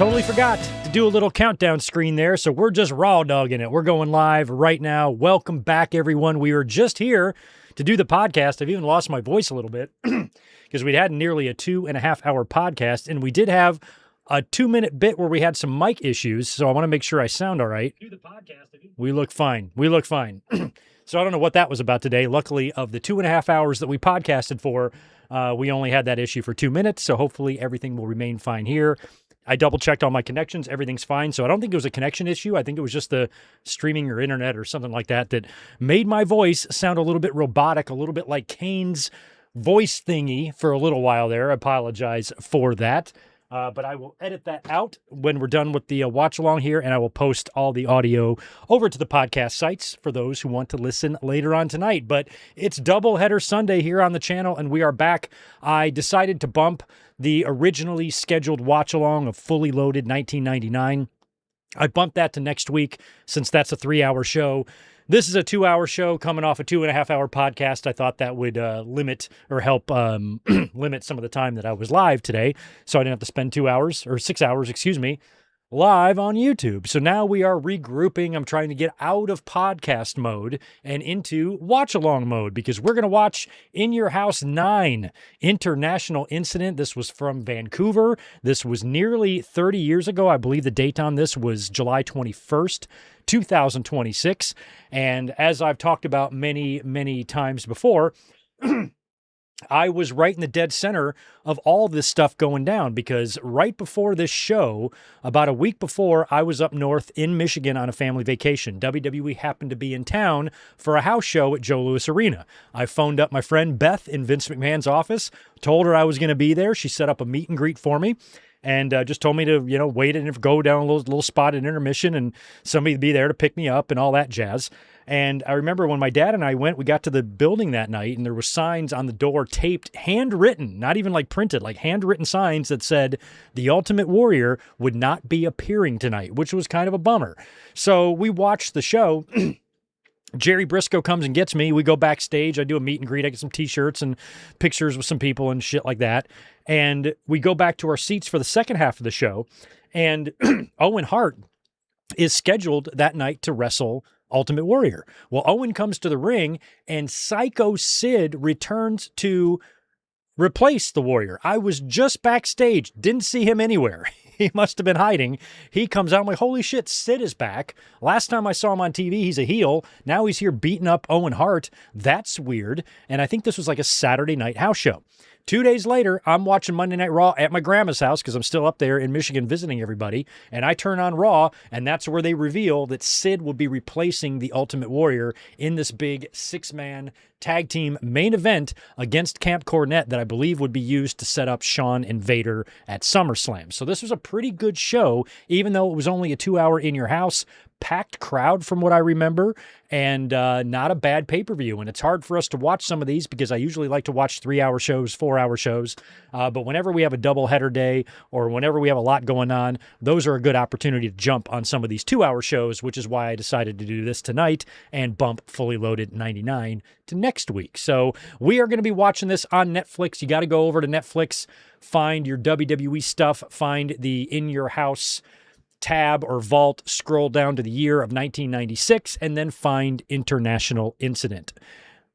totally forgot to do a little countdown screen there, so we're just raw dogging it. We're going live right now. Welcome back, everyone. We were just here to do the podcast. I've even lost my voice a little bit because we'd had nearly a 2.5-hour podcast, and we did have a 2-minute bit where we had some mic issues, so I want to make sure I sound all right. Do the podcast. We look fine. We look fine. So I don't know what that was about today. Luckily, of the 2.5 hours that we podcasted for, we only had that issue for 2 minutes, so hopefully everything will remain fine here. I double-checked all my connections. Everything's fine, so I don't think it was a connection issue. I think it was just the streaming or internet or something like that that made my voice sound a little bit robotic, a little bit like Kane's voice thingy for a little while there. I apologize for that. But I will edit that out when we're done with the watch-along here, and I will post all the audio over to the podcast sites for those who want to listen later on tonight. But it's Doubleheader Sunday here on the channel, and we are back. I decided to bump the originally scheduled watch-along of Fully Loaded 1999. I bumped that to next week since that's a 3-hour show. This is a 2-hour show coming off a 2.5-hour podcast. I thought that would limit or help limit some of the time that I was live today, so I didn't have to spend 2 hours or 6 hours, live on YouTube. So now we are regrouping. I'm trying to get out of podcast mode and into watch-along mode because we're going to watch In Your House 9, International Incident. This was from Vancouver. This was nearly 30 years ago. I believe the date on this was July 21st, 2026. And as I've talked about many, many times before, I was right in the dead center of all this stuff going down because right before this show, about a week before, I was up north in Michigan on a family vacation. WWE happened to be in town for a house show at Joe Louis Arena. I phoned up my friend Beth in Vince McMahon's office, told her I was going to be there. She set up a meet and greet for me. And just told me to, wait and go down a little spot at intermission and somebody would be there to pick me up and all that jazz. And I remember when my dad and I went, we got to the building that night and there were signs on the door taped, handwritten, not even like printed, like handwritten signs that said The Ultimate Warrior would not be appearing tonight, which was kind of a bummer. So we watched the show. Jerry Briscoe comes and gets me. We go backstage. I do a meet and greet. I get some t-shirts and pictures with some people and shit like that. And we go back to our seats for the second half of the show. And Owen Hart is scheduled that night to wrestle Ultimate Warrior. Well, Owen comes to the ring and Psycho Sid returns to replace the Warrior. I was just backstage. Didn't see him anywhere. He must have been hiding. He comes out. I'm like, holy shit, Sid is back. Last time I saw him on TV, he's a heel. Now he's here beating up Owen Hart. That's weird. And I think this was like a Saturday night house show. 2 days later, I'm watching Monday Night Raw at my grandma's house because I'm still up there in Michigan visiting everybody. And I turn on Raw, and that's where they reveal that Sid will be replacing the Ultimate Warrior in this big 6-man tag team main event against Camp Cornette that I believe would be used to set up Shawn and Vader at SummerSlam. So this was a pretty good show, even though it was only a 2-hour In Your House. Packed crowd from what I remember, and not a bad pay-per-view. And it's hard for us to watch some of these because I usually like to watch 3-hour shows, 4-hour shows. But whenever we have a double-header day or whenever we have a lot going on, those are a good opportunity to jump on some of these 2-hour shows, which is why I decided to do this tonight and bump Fully Loaded 99 to next week. So we are going to be watching this on Netflix. You got to go over to Netflix, find your WWE stuff, find the In Your House tab or vault, scroll down to the year of 1996, and then find International Incident.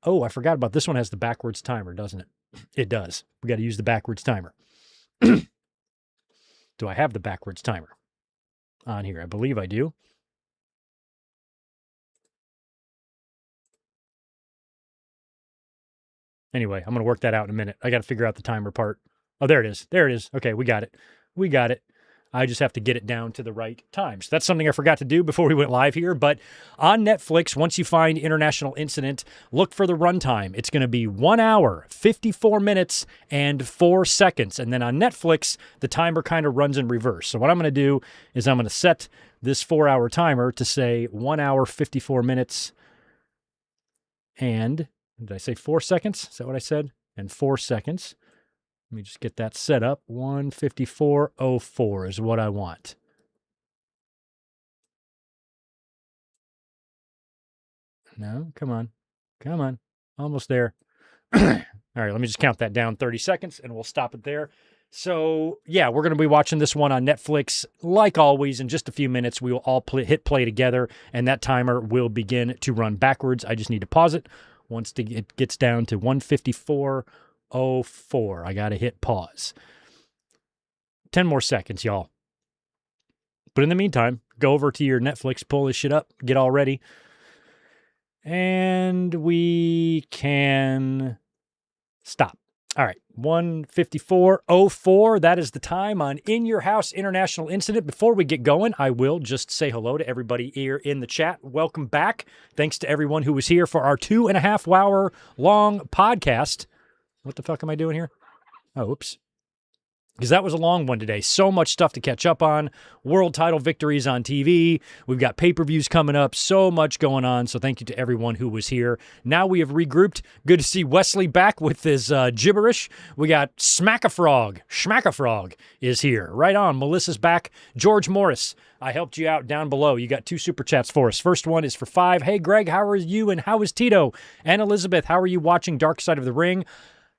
Oh, I forgot about this one. Has the backwards timer, doesn't it? It does. We got to use the backwards timer. Do I have the backwards timer on here? I believe I do. Anyway, I'm going to work that out in a minute. I got to figure out the timer part. Oh, there it is. There it is. Okay, we got it. We got it. I just have to get it down to the right time. So that's something I forgot to do before we went live here. But on Netflix, once you find International Incident, look for the runtime. It's going to be 1 hour, 54 minutes, and 4 seconds. And then on Netflix, the timer kind of runs in reverse. So what I'm going to do is I'm going to set this 4-hour timer to say 1 hour, 54 minutes, and did I say 4 seconds? Is that what I said? And 4 seconds. Let me just get that set up. 1:54:04 is what I want. No, come on. Come on. Almost there. All right, let me just count that down 30 seconds, and we'll stop it there. So, yeah, we're going to be watching this one on Netflix. Like always, in just a few minutes, we will all hit play together, and that timer will begin to run backwards. I just need to pause it. Once it gets down to 1:54:04, I got to hit pause. 10 more seconds, y'all. But in the meantime, go over to your Netflix, pull this shit up, get all ready. And we can stop. All right, 1:54:04. That is the time on In Your House International Incident. Before we get going, I will just say hello to everybody here in the chat. Welcome back. Thanks to everyone who was here for our 2.5 hour long podcast. What the fuck am I doing here? Oh, oops. Because that was a long one today. So much stuff to catch up on. World title victories on TV. We've got pay-per-views coming up. So much going on. So thank you to everyone who was here. Now we have regrouped. Good to see Wesley back with his gibberish. We got Smack-a-Frog. Schmack-a-Frog is here. Right on. Melissa's back. George Morris, I helped you out down below. You got 2 super chats for us. First one is for 5. Hey, Greg, how are you and how is Tito? And Elizabeth, how are you watching Dark Side of the Ring?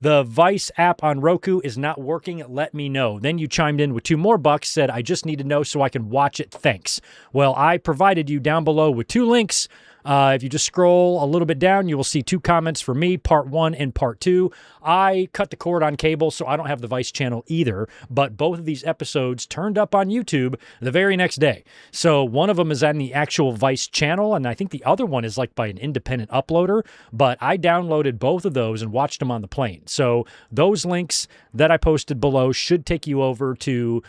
The Vice app on Roku is not working. Let me know. Then you chimed in with 2 more bucks, said, I just need to know so I can watch it. Thanks. Well, I provided you down below with 2 links. If you just scroll a little bit down, you will see 2 comments for me, part 1 and part 2. I cut the cord on cable, so I don't have the Vice channel either, but both of these episodes turned up on YouTube the very next day. So one of them is on the actual Vice channel, and I think the other one is like by an independent uploader, but I downloaded both of those and watched them on the plane. So those links that I posted below should take you over to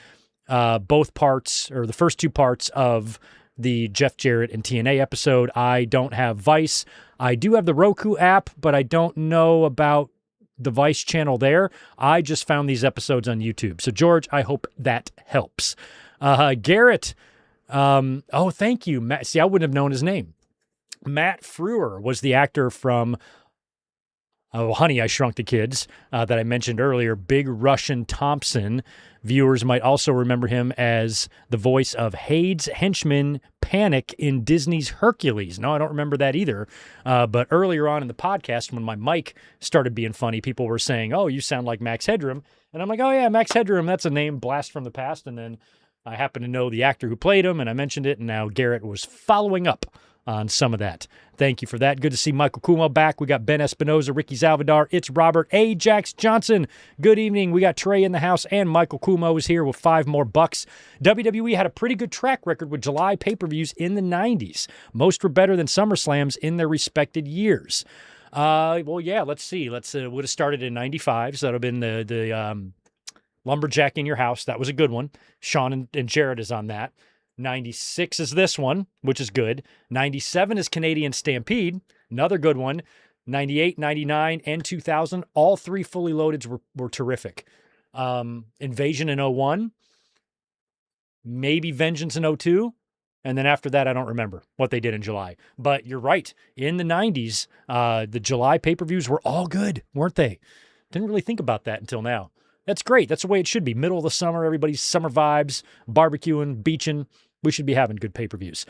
both parts, or the first 2 parts of the Jeff Jarrett and TNA episode. I don't have Vice. I do have the Roku app, but I don't know about the Vice channel there. I just found these episodes on YouTube. So, George, I hope that helps. Garrett, oh, thank you, Matt. See, I wouldn't have known his name. Matt Frewer was the actor from Honey, I Shrunk the Kids that I mentioned earlier. Big Russian Thompson. Viewers might also remember him as the voice of Hade's henchman Panic in Disney's Hercules. No, I don't remember that either. But earlier on in the podcast, when my mic started being funny, people were saying, oh, you sound like Max Headroom. And I'm like, oh, yeah, Max Headroom. That's a name blast from the past. And then I happen to know the actor who played him, and I mentioned it, and now Garrett was following up on some of that. Thank you for that. Good to see Michael Kumo back. We got Ben Espinoza, Ricky Salvador. It's Robert Ajax Johnson. Good evening. We got Trey in the house, and Michael Kumo is here with 5 more bucks. WWE had a pretty good track record with July pay-per-views in the 90s. Most were better than SummerSlams in their respected years. Well, yeah, let's see. Would have started in 95, so that would have been the Lumberjack in Your House. That was a good one. Sean and Jared is on that. 96 is this one, which is good. 97 is Canadian Stampede, another good one. 98, 99, and 2000, all 3 fully loadeds were terrific. Invasion in 01, maybe Vengeance in 02, and then after that, I don't remember what they did in July. But you're right. In the 90s, the July pay-per-views were all good, weren't they? Didn't really think about that until now. That's great. That's the way it should be. Middle of the summer, everybody's summer vibes, barbecuing, beaching. We should be having good pay-per-views.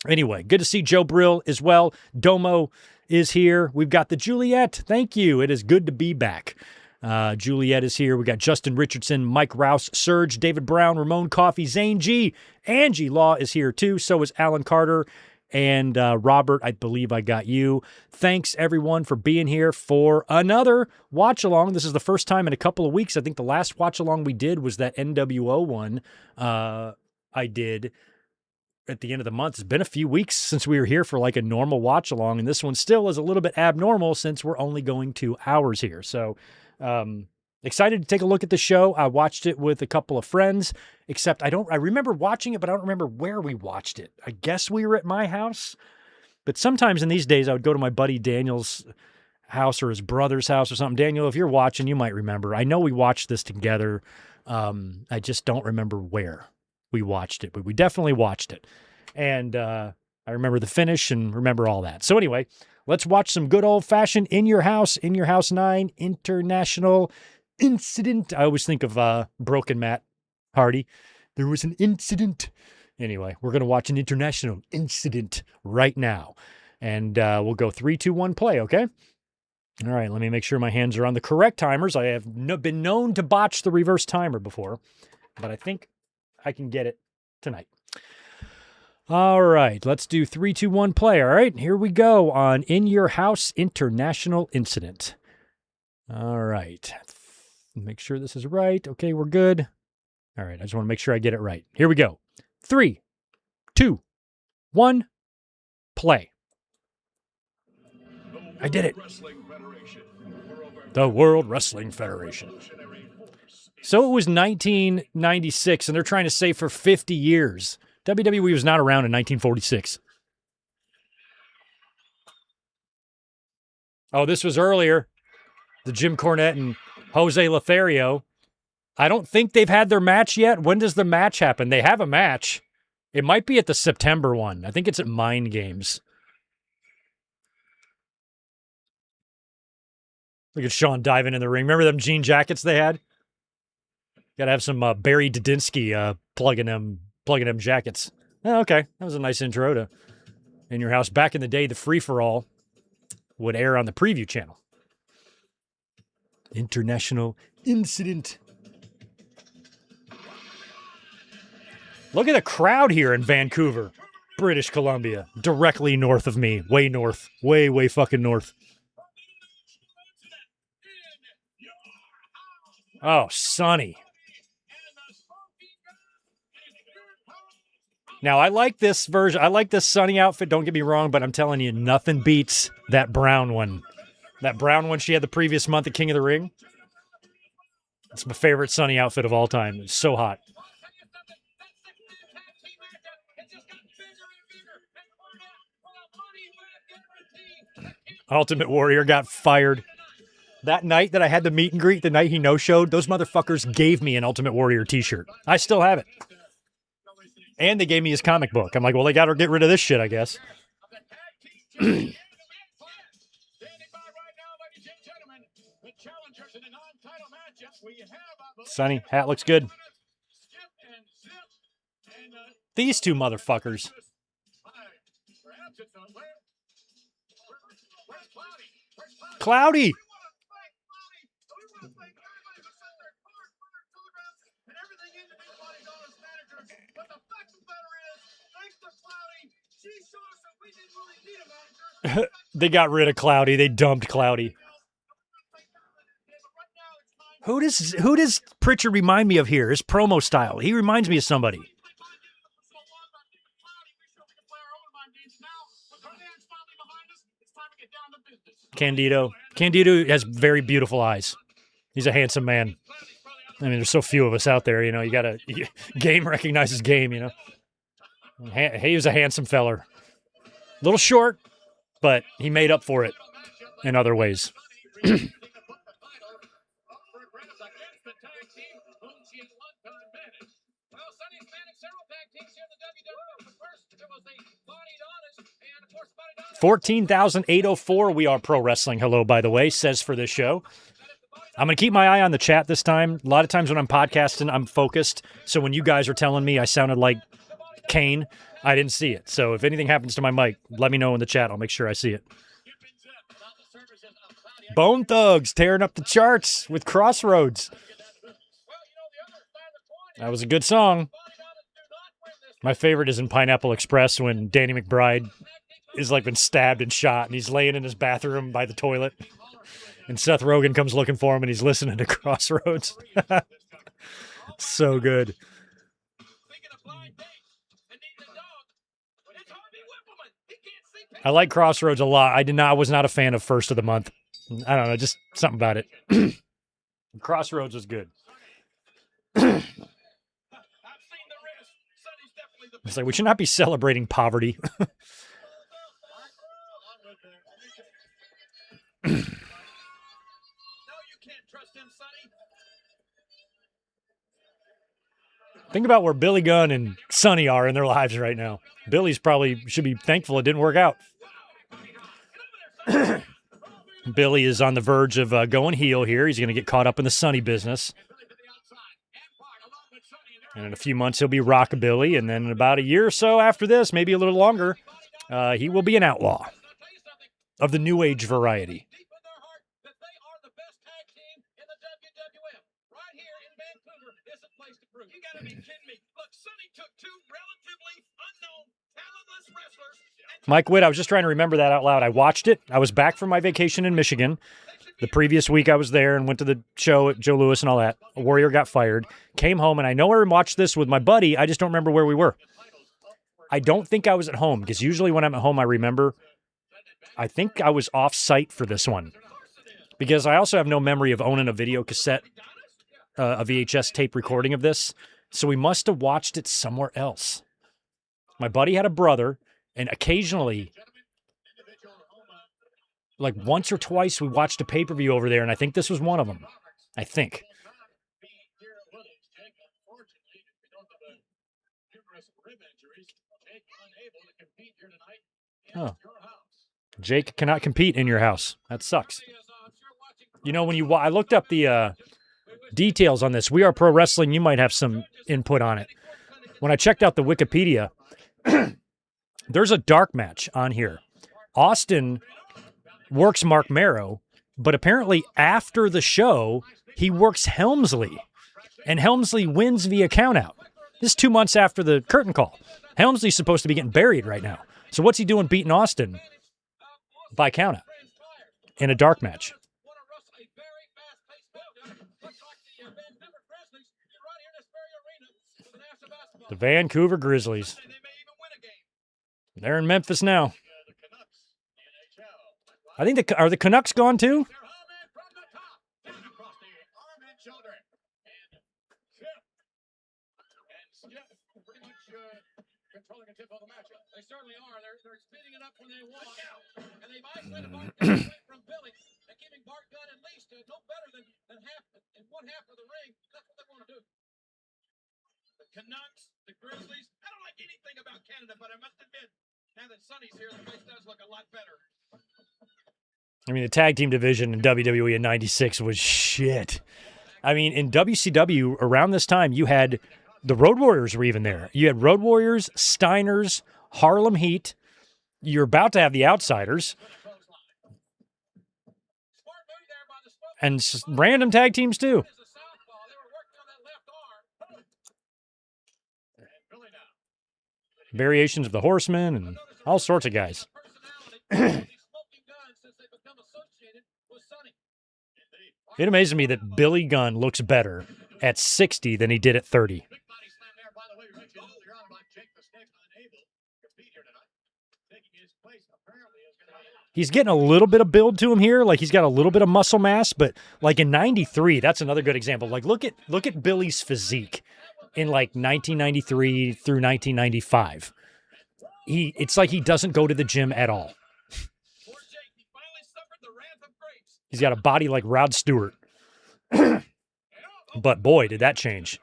Anyway, good to see Joe Brill as well. Domo is here. We've got the Juliet. Thank you. It is good to be back. Juliet is here. We got Justin Richardson, Mike Rouse, Serge, David Brown, Ramon Coffey, Zane G. Angie Law is here too. So is Alan Carter. And Robert, I believe I got you. Thanks, everyone, for being here for another watch-along. This is the first time in a couple of weeks. I think the last watch-along we did was that NWO one I did at the end of the month. It's been a few weeks since we were here for like a normal watch-along, and this one still is a little bit abnormal since we're only going 2 hours here. So excited to take a look at the show. I watched it with a couple of friends, except I remember watching it, but I don't remember where we watched it. I guess we were at my house, but sometimes in these days I would go to my buddy Daniel's house or his brother's house or something. Daniel, if you're watching, you might remember. I know we watched this together. I just don't remember where we watched it, but we definitely watched it. And I remember the finish and remember all that. So anyway, let's watch some good old-fashioned In Your House 9 International Incident. I always think of Broken Matt Hardy. There was an incident. Anyway, we're going to watch an international incident right now. And we'll go 3, 2, 1, play, okay? All right, let me make sure my hands are on the correct timers. I have been known to botch the reverse timer before, but I think I can get it tonight. All right, let's do 3, 2, 1, play. All right, here we go on In Your House International Incident. All right, make sure this is right. Okay, we're good. All right, I just want to make sure I get it right. Here we go. 3, 2, 1, play. I did it. The World Wrestling Federation. So it was 1996, and they're trying to say for 50 years. WWE was not around in 1946. Oh, this was earlier. The Jim Cornette and Jose Lothario. I don't think they've had their match yet. When does the match happen? They have a match. It might be at the September one. I think it's at Mind Games. Look at Sean diving in the ring. Remember them jean jackets they had? Got to have some Barry Didinsky plugging them jackets. Oh, okay, that was a nice intro to In Your House. Back in the day, the free-for-all would air on the preview channel. International Incident. Look at the crowd here in Vancouver, British Columbia, directly north of me, way north, way fucking north. Oh, Sonny. Now, I like this version. I like this Sonny outfit, don't get me wrong, but I'm telling you, nothing beats that brown one. That brown one she had the previous month at King of the Ring. It's my favorite Sonny outfit of all time. It's so hot. Ultimate Warrior got fired. That night that I had the meet and greet, the night he no-showed, those motherfuckers gave me an Ultimate Warrior t-shirt. I still have it. And they gave me his comic book. I'm like, well, they got to get rid of this shit, I guess. Sonny, hat looks good. These two motherfuckers. Cloudy. They got rid of Cloudy. They dumped Cloudy. Who does Pritchard remind me of here? His promo style. He reminds me of somebody. Candido. Candido has very beautiful eyes. He's a handsome man. I mean, there's so few of us out there, you know. Game recognizes game, you know. He was a handsome feller. A little short, but he made up for it in other ways. $14,804. We are pro wrestling. Hello, by the way, says for this show. I'm going to keep my eye on the chat this time. A lot of times when I'm podcasting, I'm focused. So when you guys are telling me I sounded like Kane, I didn't see it. So if anything happens to my mic, let me know in the chat. I'll make sure I see it. Bone Thugs tearing up the charts with Crossroads. That was a good song. My favorite is in Pineapple Express when Danny McBride is like been stabbed and shot and he's laying in his bathroom by the toilet. And Seth Rogen comes looking for him and he's listening to Crossroads. So good. I like Crossroads a lot. I was not a fan of First of the Month. I don't know, just something about it. Crossroads was good. It's like we should not be celebrating poverty. Think about where Billy Gunn and Sonny are in their lives right now. Billy's probably should be thankful it didn't work out. Billy is on the verge of going heel here. He's going to get caught up in the Sonny business. And in a few months, he'll be Rockabilly. And then in about a year or so after this, maybe a little longer, he will be an outlaw of the New Age variety. Mike Witt, I was just trying to remember that out loud. I watched it. I was back from my vacation in Michigan. The previous week I was there and went to the show at Joe Louis and all that. A Warrior got fired. Came home, and I know I watched this with my buddy. I just don't remember where we were. I don't think I was at home, because usually when I'm at home, I remember. I think I was off-site for this one, because I also have no memory of owning a video cassette, a VHS tape recording of this. So we must have watched it somewhere else. My buddy had a brother, and occasionally, like once or twice, we watched a pay-per-view over there, and I think this was one of them. I think. Oh. Jake cannot compete in your house. That sucks. You know, when I looked up the details on this, We Are Pro Wrestling, you might have some input on it. When I checked out the Wikipedia, there's a dark match on here. Austin works Mark Marrow, but apparently after the show, he works Helmsley, and Helmsley wins via countout. This is 2 months after the curtain call. Helmsley's supposed to be getting buried right now. So what's he doing beating Austin by countout in a dark match? The Vancouver Grizzlies. They're in Memphis now. I think are the Canucks gone too? Canucks, the Grizzlies. I don't like anything about Canada, but I must admit, now that Sonny's here, the place does look a lot better. I mean, the tag team division in WWE in '96 was shit. I mean, in WCW around this time, you had the Road Warriors were even there. You had Road Warriors, Steiners, Harlem Heat. You're about to have the Outsiders. And random tag teams, too. Variations of the Horsemen and all sorts of guys. It amazes me that Billy Gunn looks better at 60 than he did at 30. He's getting a little bit of build to him here. Like, he's got a little bit of muscle mass, but like in 93, that's another good example. Like, look at Billy's physique in like 1993 through 1995. It's like he doesn't go to the gym at all. He's got a body like Rod Stewart. But boy, did that change.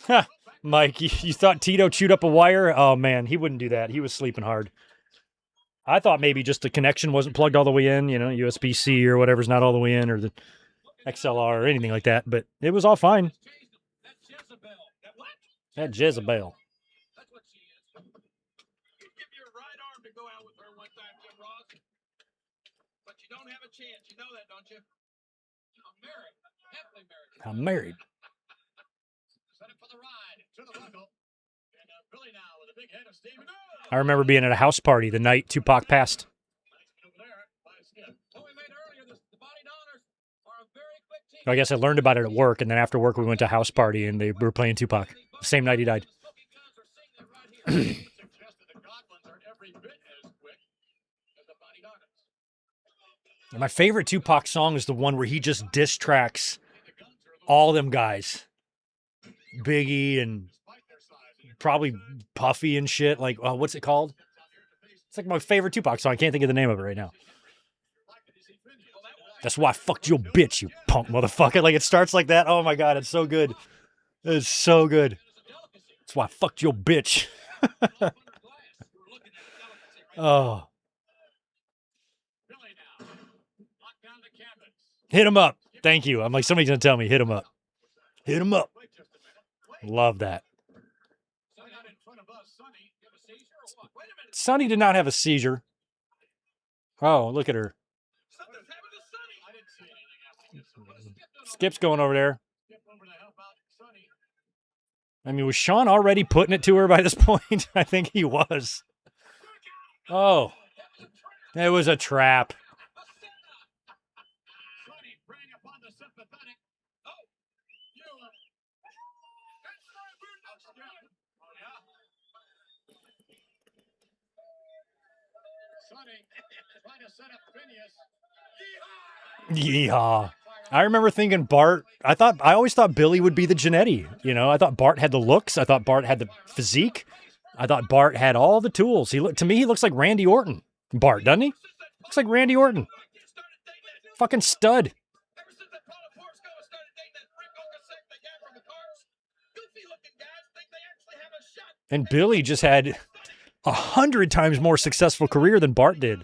Huh. Mike, you thought Tito chewed up a wire? Oh, man, he wouldn't do that. He was sleeping hard. I thought maybe just the connection wasn't plugged all the way in, USB-C or whatever's not all the way in, or the XLR or anything like that, but it was all fine. That Jezebel. I'm married. I remember being at a house party the night Tupac passed. I guess I learned about it at work, and then after work we went to a house party, and they were playing Tupac. The same night he died. My favorite Tupac song is the one where he just diss tracks all them guys. Biggie and probably Puffy and shit. Like, what's it called? It's like my favorite Tupac song. I can't think of the name of it right now. That's why I fucked your bitch, you punk motherfucker. Like, it starts like that. Oh, my God. It's so good. It's so good. That's why I fucked your bitch. Oh. Hit him up. Thank you. I'm like, somebody's going to tell me, hit him up. Hit him up. Love that. Sonny did not have a seizure. Oh, look at her. Skip's going over there. I mean, was Sean already putting it to her by this point? I think he was. Oh, it was a trap. Yeehaw. I remember thinking Bart, I always thought Billy would be the Jannetty. You know, I thought Bart had the looks. I thought Bart had the physique. I thought Bart had all the tools. To me, he looks like Randy Orton. Bart, doesn't he? Looks like Randy Orton. Fucking stud. And Billy just had 100 times more successful career than Bart did.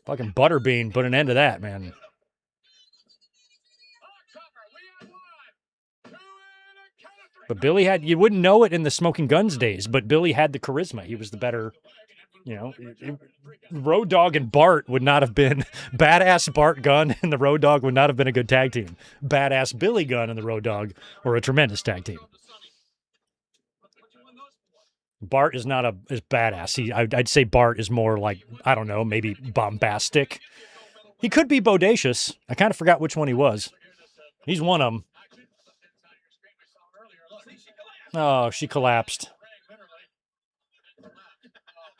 Fucking Butterbean put an end to that, man. But Billy had, you wouldn't know it in the Smoking Guns days, but Billy had the charisma. He was the better, you know. Road Dogg and Bart would not have been, badass Bart Gunn and the Road Dogg would not have been a good tag team. Badass Billy Gunn and the Road Dogg were a tremendous tag team. Bart is not as badass. I'd say Bart is more like, I don't know, maybe bombastic. He could be bodacious. I kind of forgot which one he was. He's one of them. Oh, she collapsed.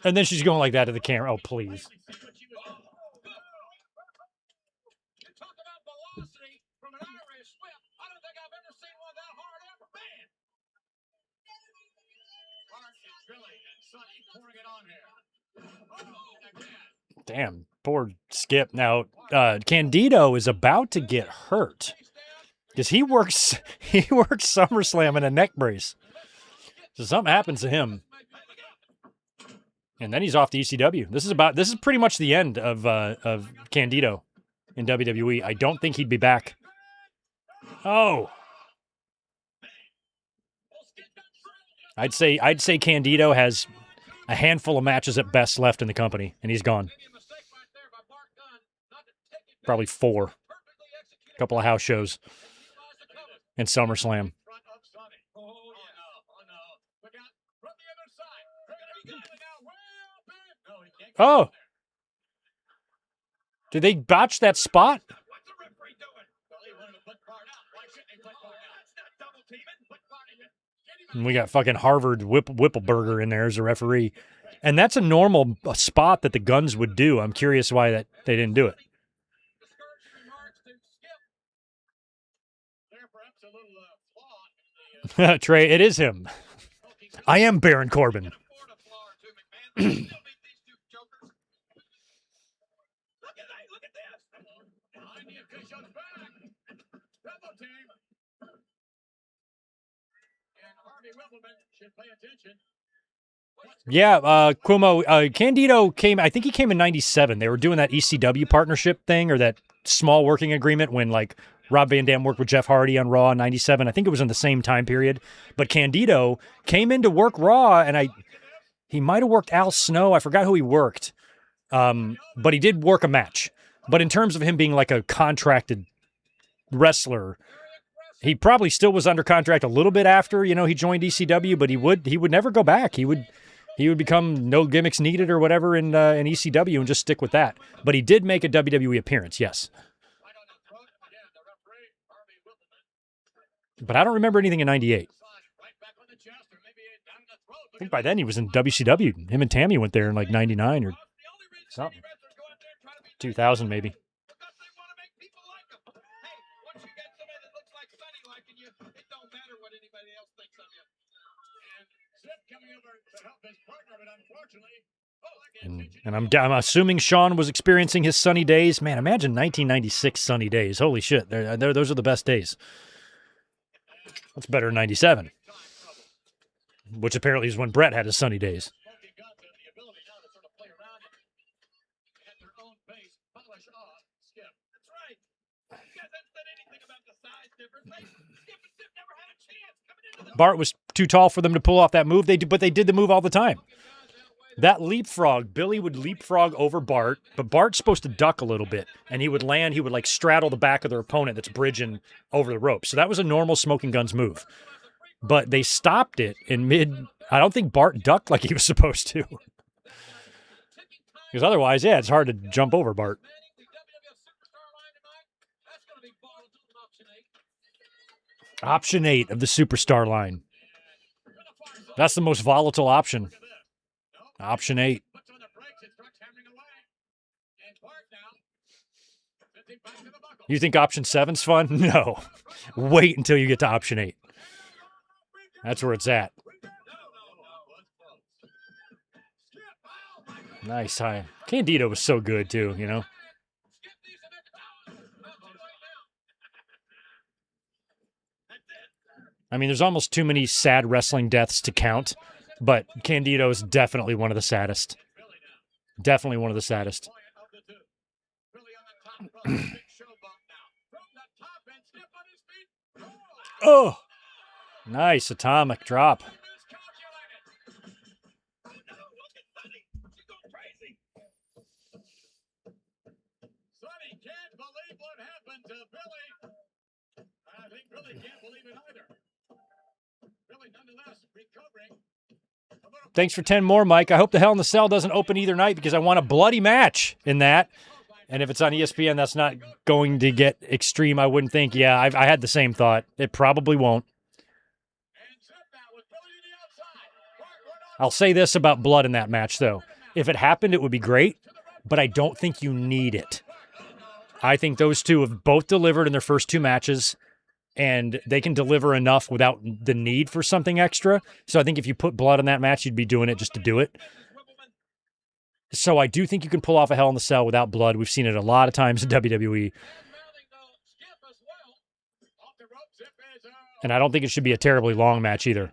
And then she's going like that to the camera. Oh, please. Damn, poor Skip. Now, Candido is about to get hurt because he works SummerSlam in a neck brace. So something happens to him, and then he's off to ECW. This is pretty much the end of Candido in WWE. I don't think he'd be back. Oh, I'd say Candido has a handful of matches at best left in the company, and he's gone. Probably 4. A couple of house shows and SummerSlam. Oh! Did they botch that spot? And we got fucking Harvard Whippleberger in there as a referee. And that's a normal spot that the Guns would do. I'm curious why they didn't do it. Trey, it is him. I am Baron Corbin. Yeah, Cuomo, Candido came, I think he came in 97. They were doing that ECW partnership thing or that small working agreement when like Rob Van Dam worked with Jeff Hardy on Raw in 97. I think it was in the same time period. But Candido came in to work Raw, and he might have worked Al Snow. I forgot who he worked. But he did work a match. But in terms of him being like a contracted wrestler, he probably still was under contract a little bit after, he joined ECW, but he would never go back. He would become no gimmicks needed or whatever in ECW and just stick with that. But he did make a WWE appearance, yes. But I don't remember anything in 98. I think by then he was in WCW. Him and Tammy went there in like 99 or something. 2000 maybe. And I'm assuming Sean was experiencing his sunny days. Man, imagine 1996 sunny days. Holy shit. Those are the best days. That's better than 97. Which apparently is when Brett had his sunny days. Bart was too tall for them to pull off that move. But they did the move all the time. That leapfrog, Billy would leapfrog over Bart, but Bart's supposed to duck a little bit, and he would land, he would like straddle the back of their opponent that's bridging over the rope. So that was a normal Smoking Guns move. But they stopped it in mid. I don't think Bart ducked like he was supposed to. Because otherwise, yeah, it's hard to jump over Bart. Option 8 of the Superstar line. That's the most volatile option. Option 8. You think option 7's fun? No. Wait until you get to option 8. That's where it's at. Nice high. Candido was so good too, you know. I mean, there's almost too many sad wrestling deaths to count, but Candido is definitely one of the saddest. Definitely one of the saddest. Oh, nice atomic drop. Thanks for 10 more, Mike. I hope the Hell in the Cell doesn't open either night because I want a bloody match in that. And if it's on ESPN, that's not going to get extreme, I wouldn't think. Yeah, I had the same thought. It probably won't. I'll say this about blood in that match, though. If it happened, it would be great, but I don't think you need it. I think those two have both delivered in their first 2 matches, and they can deliver enough without the need for something extra. So I think if you put blood in that match, you'd be doing it just to do it. So I do think you can pull off a Hell in the Cell without blood. We've seen it a lot of times in WWE. And I don't think it should be a terribly long match either.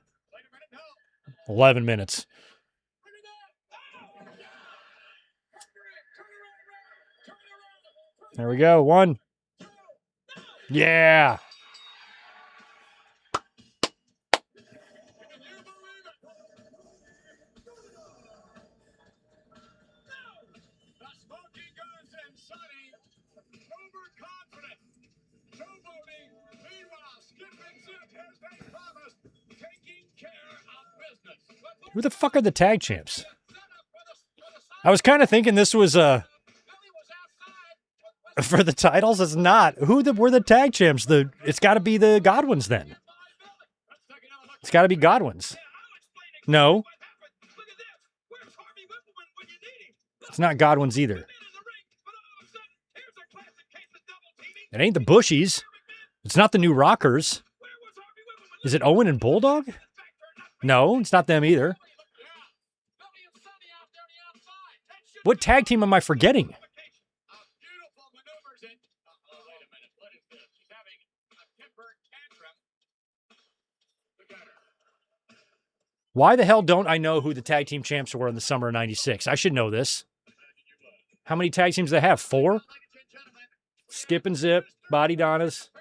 11 minutes. There we go. 1. Yeah. Who the fuck are the tag champs? I was kind of thinking this was for the titles. It's not. Who were the tag champs? It's got to be the Godwins then. It's got to be Godwins. No. It's not Godwins either. It ain't the Bushies. It's not the New Rockers. Is it Owen and Bulldog? No, it's not them either. What tag team am I forgetting? Why the hell don't I know who the tag team champs were in the summer of 96? I should know this. How many tag teams do they have? 4? Skip and Zip, Body Donnas,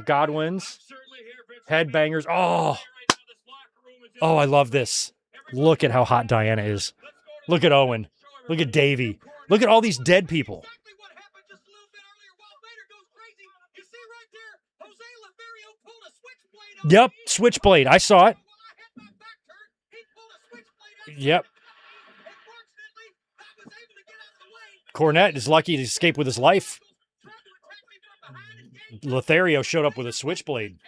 Godwins, Headbangers. Oh, I love this. Look at how hot Diana is. Look at Owen. Look at Davey. Look at all these dead people. Yep, switchblade. I saw it. Yep. Cornette is lucky to escape with his life. Lothario showed up with a switchblade.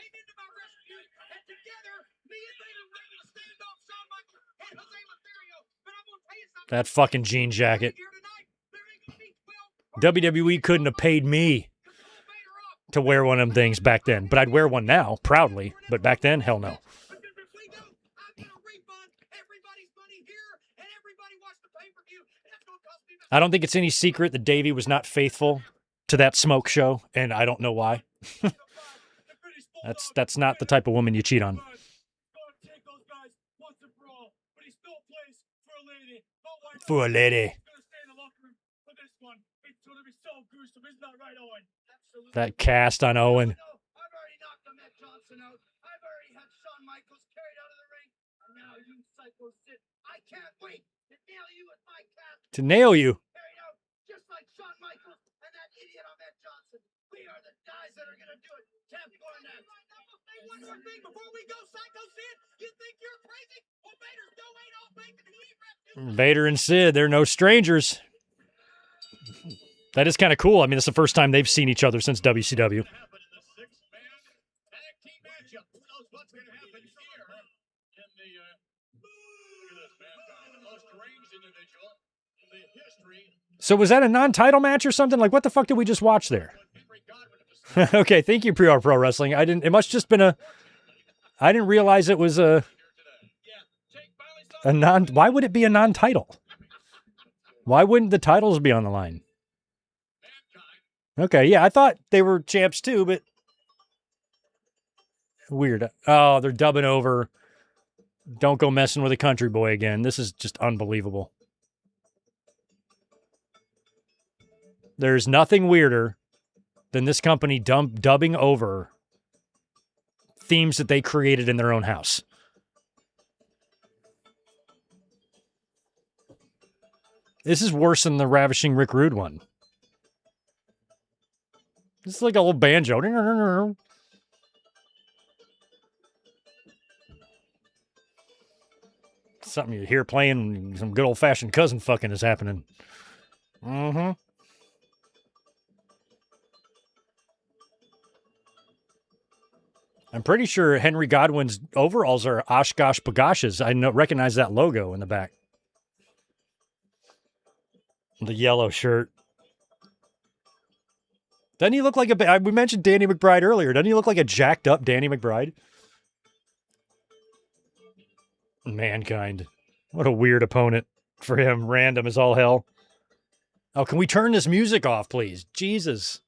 That fucking jean jacket. WWE couldn't have paid me to wear one of them things back then. But I'd wear one now, proudly. But back then, hell no. I don't think it's any secret that Davey was not faithful to that smoke show, and I don't know why. That's not the type of woman you cheat on. For a lady. That cast on Owen. To nail you. There you go. Just like Shawn Michaels and that idiot Ahmed Johnson. We are the guys that are going to do it. Tap Cornette. Say one more thing before we go psycho, Sid. You think you're crazy? Well, Vader's no ain't all bacon. He ain't wrapped. Vader and Sid, they're no strangers. That is kind of cool. I mean, it's the first time they've seen each other since WCW. So was that a non-title match or something? Like, what the fuck did we just watch there? Okay, thank you, Pre-R Pro Wrestling. It must just been I didn't realize it was a why would it be a non-title? Why wouldn't the titles be on the line? Okay, yeah, I thought they were champs too, but weird. Oh, they're dubbing over. Don't go messing with a country boy again. This is just unbelievable. There's nothing weirder than this company dubbing over themes that they created in their own house. This is worse than the Ravishing Rick Rude one. This is like a little banjo. Something you hear playing, some good old-fashioned cousin fucking is happening. Mm-hmm. I'm pretty sure Henry Godwin's overalls are Oshkosh Pagoshes. I recognize that logo in the back. The yellow shirt. Doesn't he look like we mentioned Danny McBride earlier. Doesn't he look like a jacked up Danny McBride? Mankind. What a weird opponent for him. Random as all hell. Oh, can we turn this music off, please? Jesus.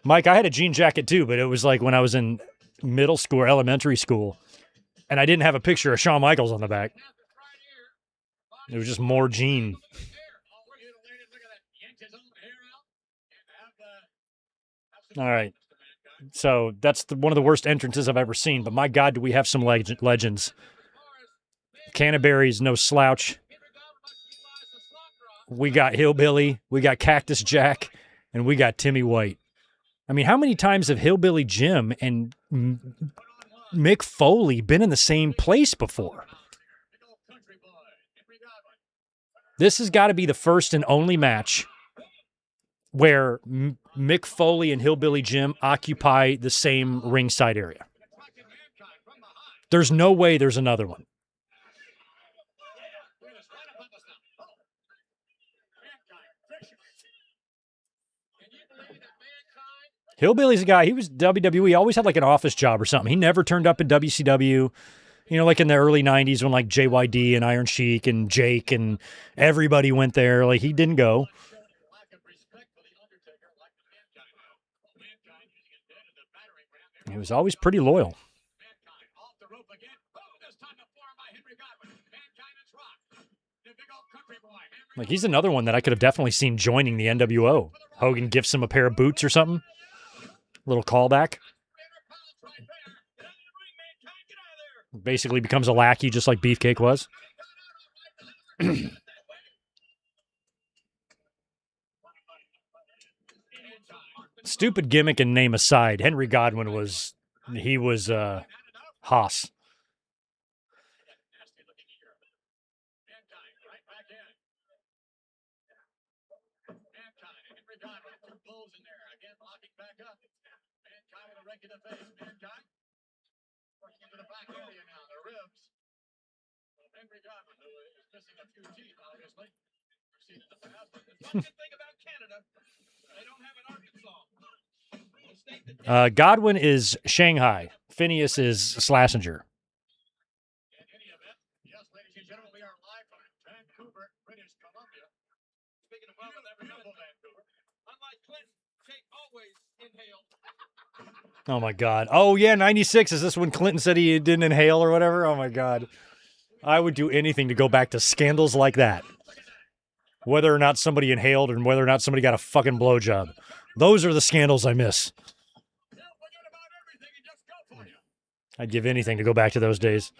Mike, I had a jean jacket too, but it was like when I was in middle school or elementary school, and I didn't have a picture of Shawn Michaels on the back. It was just more jean. All right. So that's one of the worst entrances I've ever seen, but my God, do we have some legends. Canterbury's no slouch. We got Hillbilly, we got Cactus Jack, and we got Timmy White. I mean, how many times have Hillbilly Jim and Mick Foley been in the same place before? This has got to be the first and only match where Mick Foley and Hillbilly Jim occupy the same ringside area. There's no way there's another one. Hillbilly's a guy, he was WWE, always had like an office job or something. He never turned up in WCW, like in the early 90s when like JYD and Iron Sheik and Jake and everybody went there. Like he didn't go. He was always pretty loyal. Like he's another one that I could have definitely seen joining the NWO. Hogan gifts him a pair of boots or something. Little callback. Basically becomes a lackey just like Beefcake was. Stupid gimmick and name aside, Henry Godwin was Haas. Godwin is Shanghai. Phineas is Slazenger. Oh, my God. Oh, yeah, 96. Is this when Clinton said he didn't inhale or whatever? Oh, my God. I would do anything to go back to scandals like that. whether or not somebody inhaled and whether or not somebody got a fucking blowjob. Those are the scandals I miss. I'd give anything to go back to those days.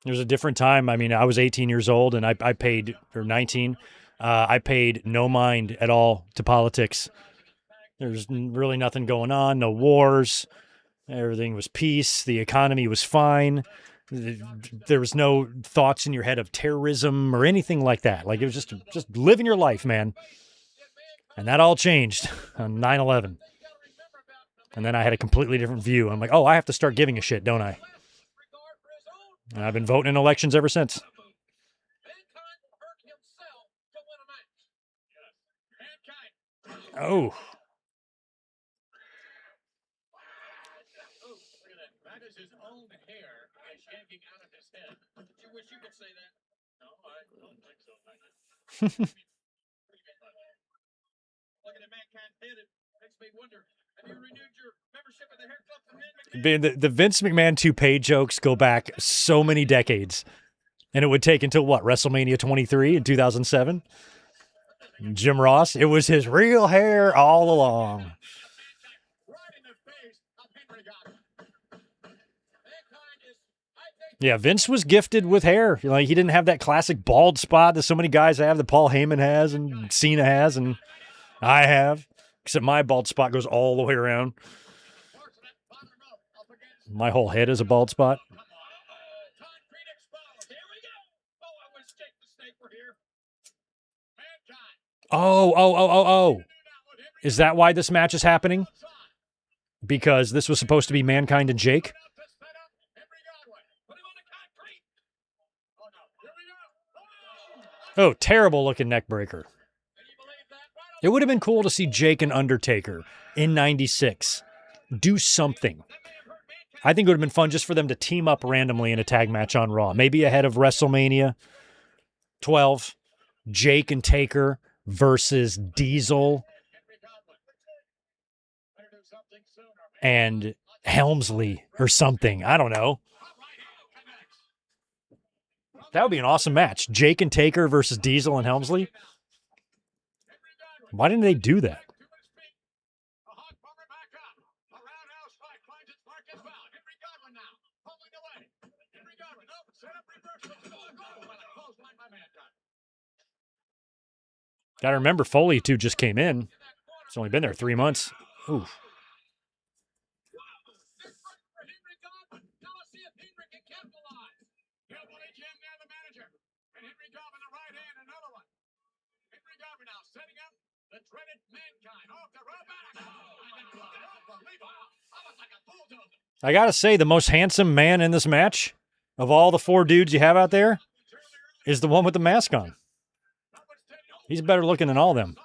There's a different time. I mean, I was 18 years old and I paid, or 19. I paid no mind at all to politics. There's really nothing going on, no wars. Everything was peace. The economy was fine. There was no thoughts in your head of terrorism or anything like that. Like, it was just living your life, man. And that all changed on 9/11. And then I had a completely different view. I'm like, oh, I have to start giving a shit, don't I? And I've been voting in elections ever since. Oh. That is his own hair is yanking out of his head. You wish you could say that. No, I don't think so. Looking at Mankind's head, it makes me wonder, have you renewed your membership in the hair club for men? The Vince McMahon toupee jokes go back so many decades. And it would take until what, WrestleMania 23 in 2007? Jim Ross, it was his real hair all along. Yeah, Vince was gifted with hair. Like, he didn't have that classic bald spot that so many guys have, that Paul Heyman has and Cena has and I have. Except my bald spot goes all the way around. My whole head is a bald spot. Oh. Is that why this match is happening? Because this was supposed to be Mankind and Jake? Oh, terrible looking neck breaker. It would have been cool to see Jake and Undertaker in 96 do something. I think it would have been fun just for them to team up randomly in a tag match on Raw. Maybe ahead of WrestleMania 12. Jake and Taker versus Diesel and Helmsley or something. I don't know. That would be an awesome match. Jake and Taker versus Diesel and Helmsley. Why didn't they do that? Got to remember, Foley, too, just came in. It's only been there 3 months. Oof. I got to say, the most handsome man in this match, of all the 4 dudes you have out there, is the one with the mask on. He's better looking than all of them.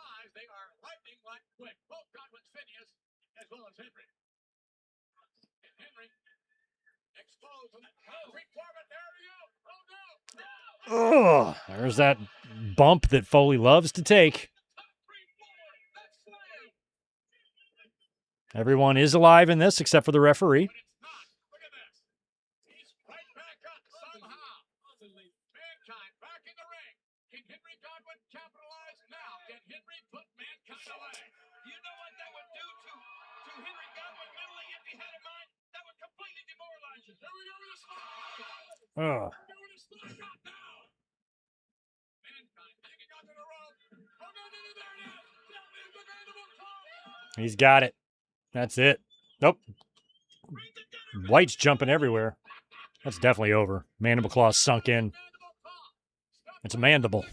Oh, there's that bump that Foley loves to take. Everyone is alive in this except for the referee. Oh. He's got it. That's it. Nope. White's jumping everywhere. That's definitely over. Mandible claw sunk in. It's a mandible.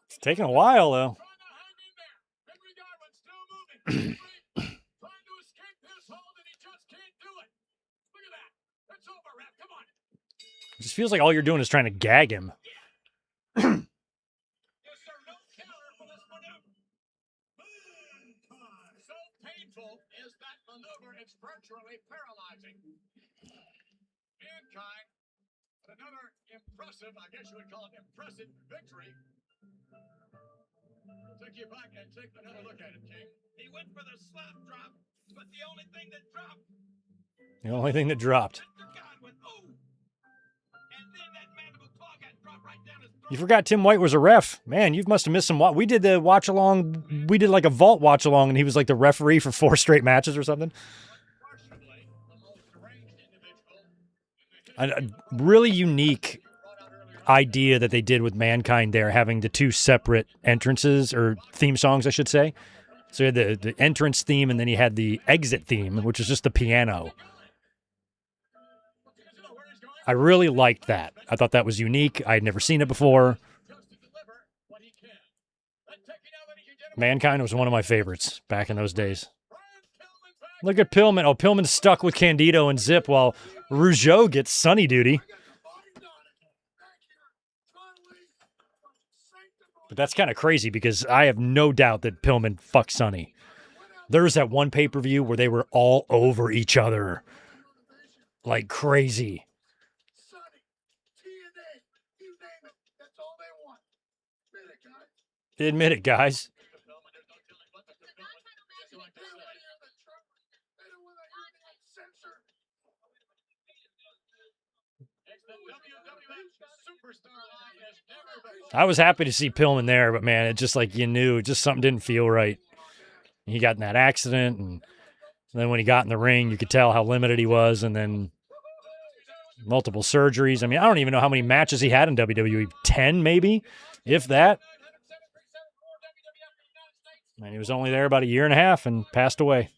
It's taking a while, though. It just feels like all you're doing is trying to gag him. It's virtually paralyzing. Mankind, another impressive, I guess you would call it impressive victory. Take you back and take another look at it, King. He went for the slap drop, but the only thing that dropped. The only thing that dropped. You forgot Tim White was a ref. Man, you must have missed some. We did the watch along. We did like a vault watch along, and he was like the referee for 4 straight matches or something. A really unique idea that they did with Mankind there, having the 2 separate entrances or theme songs, I should say. So you had the entrance theme, and then you had the exit theme, which is just the piano. I really liked that. I thought that was unique. I had never seen it before. Mankind was one of my favorites back in those days. Look at Pillman. Oh, Pillman's stuck with Candido and Zip while Rougeau gets Sunny duty. But that's kind of crazy because I have no doubt that Pillman fucked Sunny. There was that one pay-per-view where they were all over each other like crazy. Admit it, guys. I was happy to see Pillman there, but man, it just like you knew, just something didn't feel right. He got in that accident, and then when he got in the ring, you could tell how limited he was, and then multiple surgeries. I mean, I don't even know how many matches he had in WWE. 10 maybe, if that. And he was only there about a year and a half and passed away.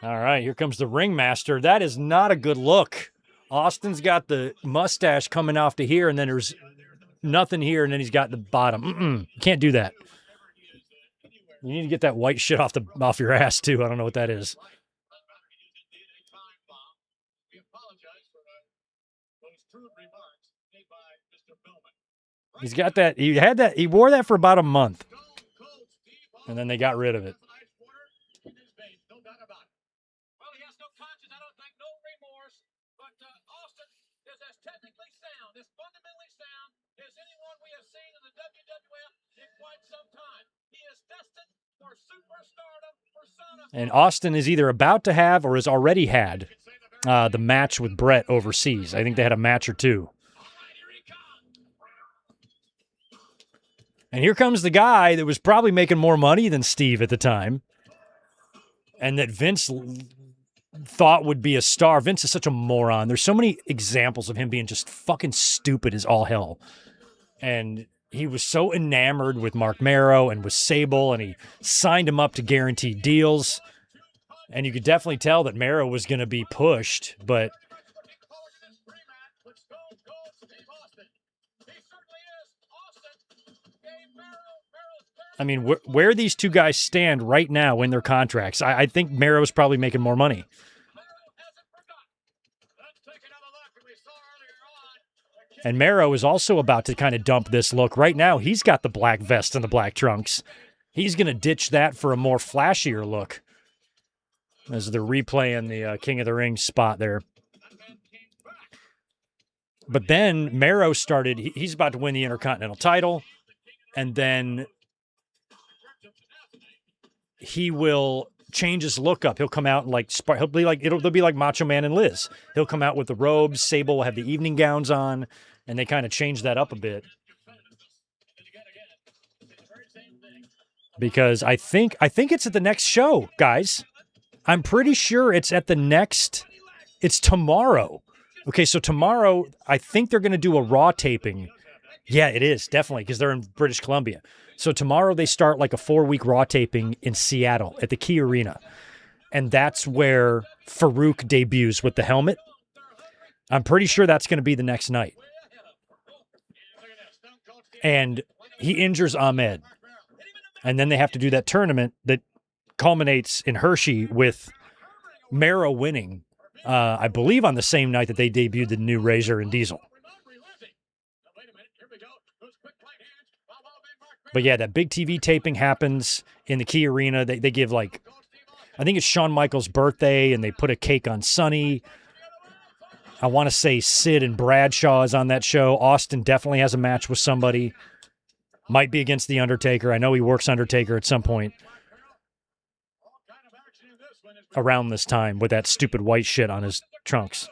All right, here comes the ringmaster. That is not a good look. Austin's got the mustache coming off to here, and then there's nothing here, and then he's got the bottom. You can't do that. You need to get that white shit off your ass, too. I don't know what that is. He's got that. He had that. He wore that for about a month, and then they got rid of it. And Austin is either about to have or has already had the match with Brett overseas. I think they had a match or 2. And here comes the guy that was probably making more money than Steve at the time, and that Vince thought would be a star. Vince is such a moron. There's so many examples of him being just fucking stupid as all hell. And he was so enamored with Mark Marrow and with Sable, and he signed him up to guaranteed deals. And you could definitely tell that Marrow was going to be pushed, but I mean, where these 2 guys stand right now in their contracts, I think Marrow's probably making more money. And Marrow is also about to kind of dump this look. Right now, he's got the black vest and the black trunks. He's going to ditch that for a more flashier look. As they're replaying the King of the Ring spot there. But then Marrow started, he's about to win the Intercontinental title. And then he will change his look up. He'll come out and he'll be like, they'll be like Macho Man and Liz. He'll come out with the robes. Sable will have the evening gowns on, and they kind of change that up a bit. Because I think it's at the next show, guys. I'm pretty sure it's it's tomorrow. Okay, so tomorrow, I think they're going to do a Raw taping. Yeah, it is, definitely, because they're in British Columbia. So tomorrow they start like a 4-week Raw taping in Seattle at the Key Arena. And that's where Farouk debuts with the helmet. I'm pretty sure that's going to be the next night. And he injures Ahmed. And then they have to do that tournament that culminates in Hershey with Marrow winning, I believe on the same night that they debuted the new Razor and Diesel. But yeah, that big TV taping happens in the Key Arena. They give I think it's Shawn Michaels' birthday, and they put a cake on Sunny. I want to say Sid and Bradshaw is on that show. Austin definitely has a match with somebody. Might be against The Undertaker. I know he works Undertaker at some point around this time with that stupid white shit on his trunks.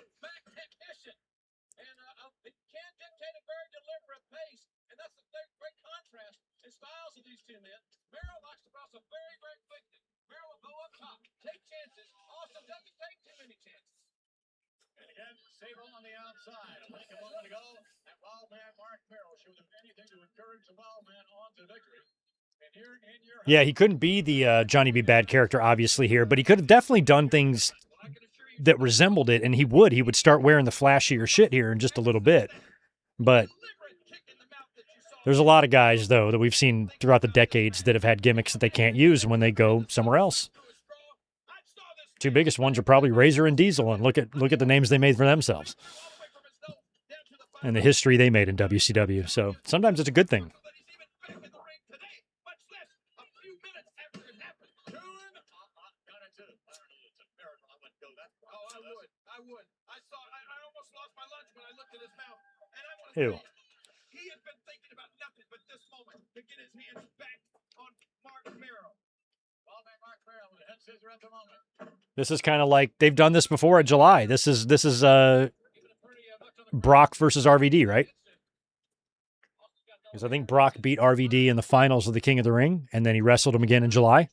On the outside, a moment ago, that wild man Mark Merrill showed him anything to encourage the wild man on to victory. Yeah, he couldn't be the Johnny B. Bad character, obviously, here, but he could have definitely done things that resembled it, and he would. He would start wearing the flashier shit here in just a little bit. But there's a lot of guys, though, that we've seen throughout the decades that have had gimmicks that they can't use when they go somewhere else. Two biggest ones are probably Razor and Diesel, and look at the names they made for themselves and the history they made in WCW. So sometimes it's a good thing. Ew. He has been thinking about nothing but this moment to get his hands back on Mark Merrill. Mark Merrill with a head scissor at the moment. This is kind of like they've done this before in July. This is Brock versus RVD, right? Because I think Brock beat RVD in the finals of the King of the Ring, and then he wrestled him again in July.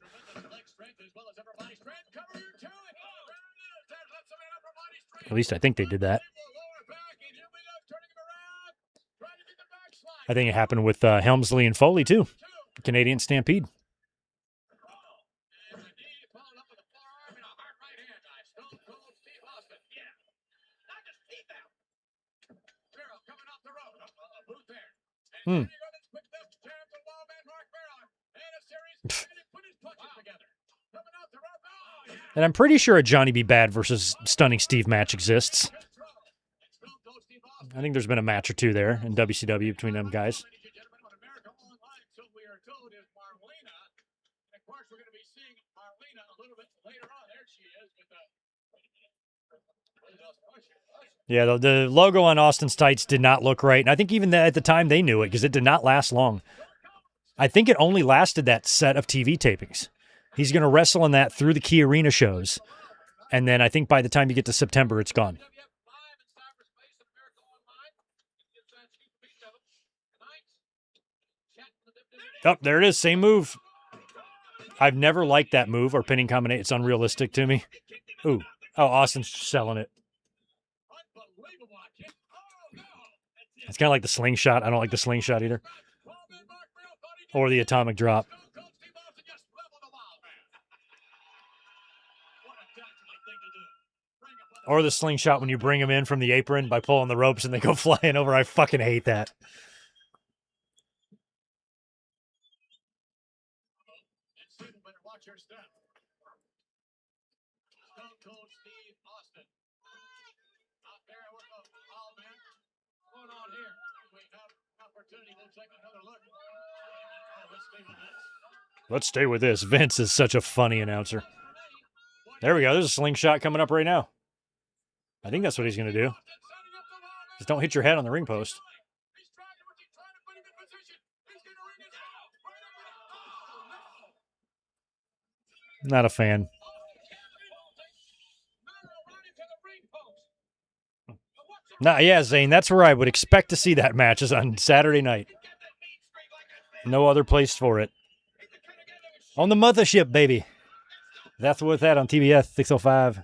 At least I think they did that. I think it happened with Helmsley and Foley, too. Canadian Stampede. And I'm pretty sure a Johnny B. Bad versus Stunning Steve match exists. I think there's been a match or two there in WCW between them guys. Yeah, the logo on Austin's tights did not look right. And I think even at the time they knew it because it did not last long. I think it only lasted that set of TV tapings. He's going to wrestle in that through the Key Arena shows. And then I think by the time you get to September, it's gone. Oh, there it is. Same move. I've never liked that move or pinning combination. It's unrealistic to me. Ooh. Oh, Austin's selling it. It's kind of like the slingshot. I don't like the slingshot either. Or the atomic drop. Or the slingshot when you bring them in from the apron by pulling the ropes and they go flying over. I fucking hate that. Let's stay with this. Vince is such a funny announcer. There we go. There's a slingshot coming up right now. I think that's what he's going to do. Just don't hit your head on the ring post. Not a fan. Nah, yeah, Zane, that's where I would expect to see that match is on Saturday night. No other place for it. On the mothership, baby. That's what's that on TBS 605.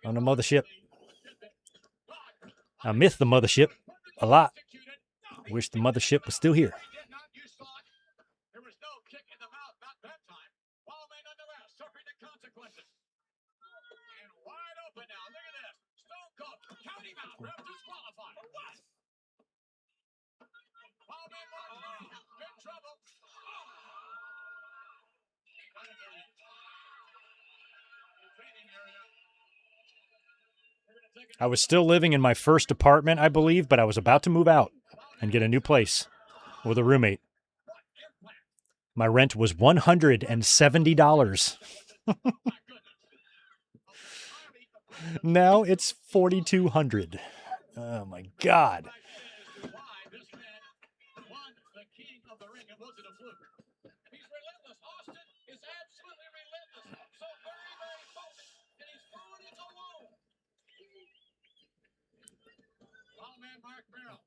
On the mothership. I miss the mothership a lot. Wish the mothership was still here. I was still living in my first apartment, I believe, but I was about to move out and get a new place with a roommate. My rent was $170. Now it's 4,200. Oh my God. He's relentless. Austin is absolutely relentless. So very, very focused. And he's throwing it alone. Long man Mark Merrill.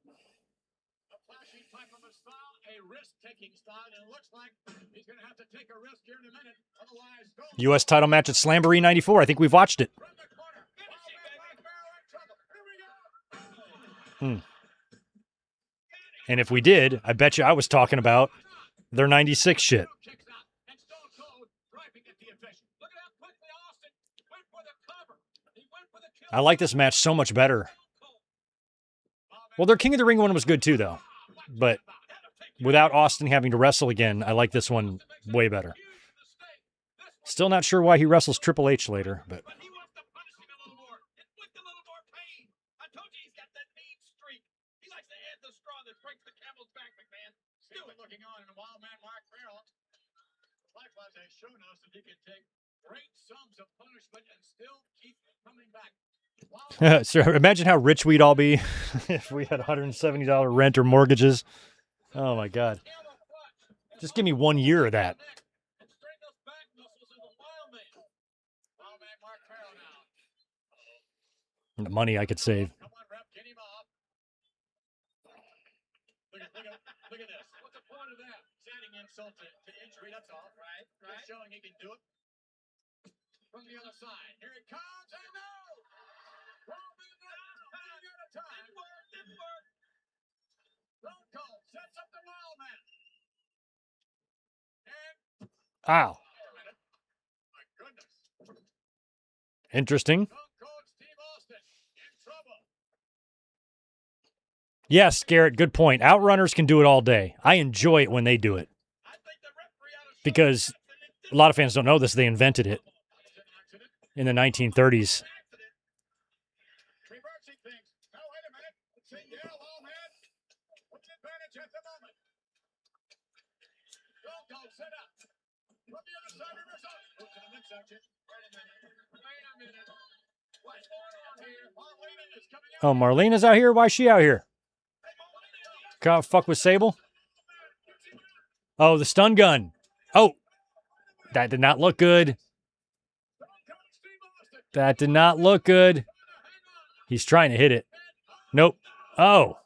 A flashy type of a style, a risk-taking style, and it looks like he's going to have to take a risk here in a minute. Otherwise, U.S. title match at Slamboree 94. I think we've watched it. from the corner. Long man Mark Merrill in trouble. Here we go. And if we did, I bet you I was talking about their 96 shit. Kicks out. And Stone Cold driving at the official. Look at how quickly Austin went for the cover. He went for the kill. I like this match so much better. Well, their King of the Ring one was good too, though. But without Austin having to wrestle again, I like this one way better. Still not sure why he wrestles Triple H later, but But he wants to punish him a little more. Inflict a little more pain. I told you he's got that mean streak. He likes to add the straw that breaks the camel's back, McMahon. Still looking on in a wild man Mark Merrill. Likewise has shown us that he can take great sums of punishment and still keep coming back. so imagine how rich we'd all be if we had $170 rent or mortgages. Oh my God. Just give me 1 year of that. And straighten those back muscles of the wild man. Wild man Mark Merrill now. The money I could save. Come on, rep, get him off. Look at this. What's the point of that? He's adding insult to injury, that's all. Right. Just showing he can do it. From the other side. Here it comes, and no! Roman Reigns at a time. Didn't work. Stone Cold sets up the wild man. And Ow. my goodness. Interesting. Stone Cold Steve Austin in trouble. Yes, Garrett, good point. Outrunners can do it all day. I enjoy it when they do it I think the referee ought to show because a lot of fans don't know this. They invented it in the 1930s. reversing things. No, wait a minute. Single overhead with an advantage at the moment. Stone Cold set up. From the other side, reversal. Move to the midsection. Wait a minute. What's going on here? Marlena is coming out. Oh, Marlena's out here? Why is she out here? Can't fuck with Sable? Oh, the stun gun. Oh, that did not look good. That did not look good. He's trying to hit it. Nope. Oh.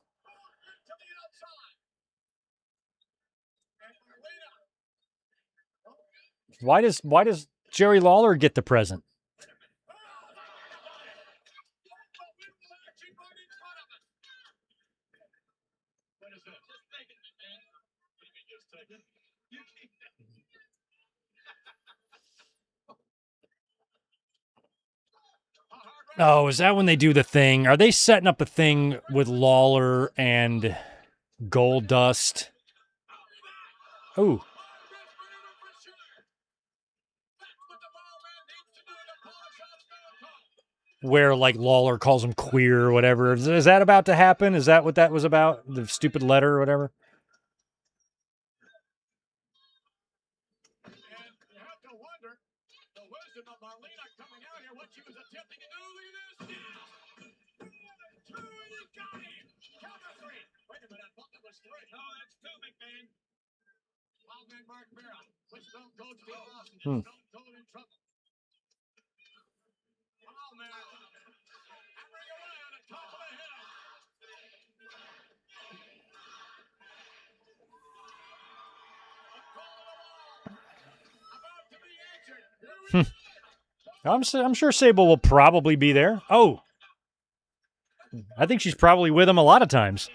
Why does Jerry Lawler get the present? What is this? Just take it, man. What do you mean just take it? You keep it. Oh, is that when they do the thing? Are they setting up a thing with Lawler and Goldust? Oh. Where like Lawler calls him queer or whatever. Is that about to happen? Is that what that was about? The stupid letter or whatever? And you have to wonder the wisdom of Marlena coming out here, what she was attempting to do. Look at this. 1, 2, you got him. Count of 3. Wait a minute, I thought that was 3. No, that's 2, McMahon. Wild man Mark Merrill with Stone Cold Steve Austin. Stone Cold in trouble. Wild man hammering away on the top of the hill. A call to the wall. About to be answered. Here we go. I'm sure Sable will probably be there. Oh. I think she's probably with him a lot of times.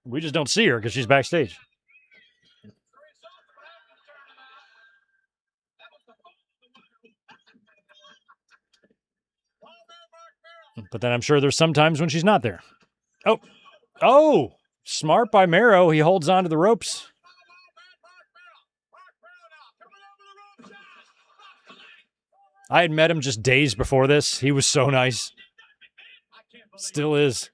We just don't see her because she's backstage. But then I'm sure there's some times when she's not there. Oh. Oh. Smart by Mero. He holds on to the ropes. I had met him just days before this. He was so nice. Still is.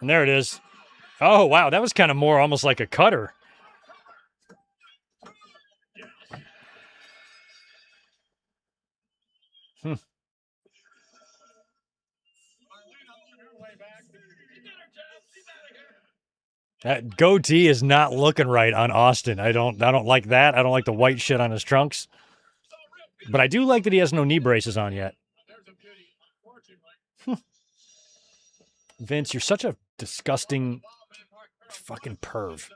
And there it is. Oh, wow. That was kind of more almost like a cutter. That goatee is not looking right on Austin. I don't like that. I don't like the white shit on his trunks. But I do like that he has no knee braces on yet. Vince, you're such a disgusting fucking perv.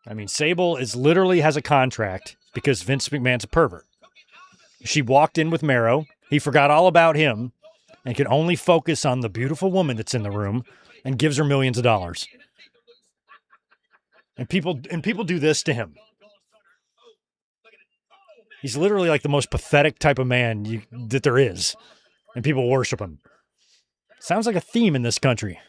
I mean, Sable is literally has a contract because Vince McMahon's a pervert. She walked in with Mero. He forgot all about him and could only focus on the beautiful woman that's in the room and gives her millions of dollars. And people do this to him. He's literally like the most pathetic type of man that there is. And people worship him. Sounds like a theme in this country.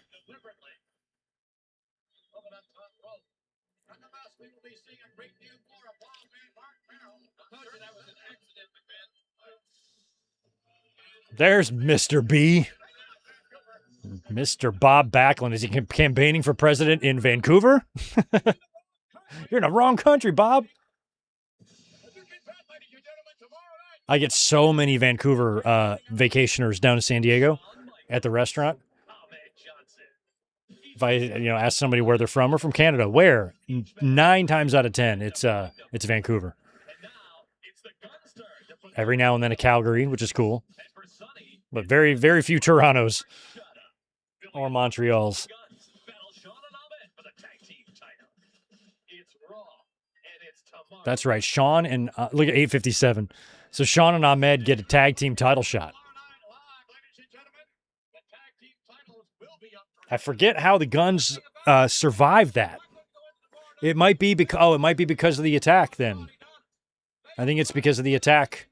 There's Mr. B. Mr. Bob Backlund. Is he campaigning for president in Vancouver? You're in the wrong country, Bob. I get so many Vancouver vacationers down to San Diego at the restaurant. If I ask somebody where they're from or from Canada, where 9 times out of 10 it's Vancouver. Every now and then a Calgary, which is cool, but very very few Torontos or Montreals. That's right, Sean and look at 857. So Sean and Ahmed get a tag team title shot. I forget how the Guns survived that. It might be because of the attack. Then I think it's because of the attack.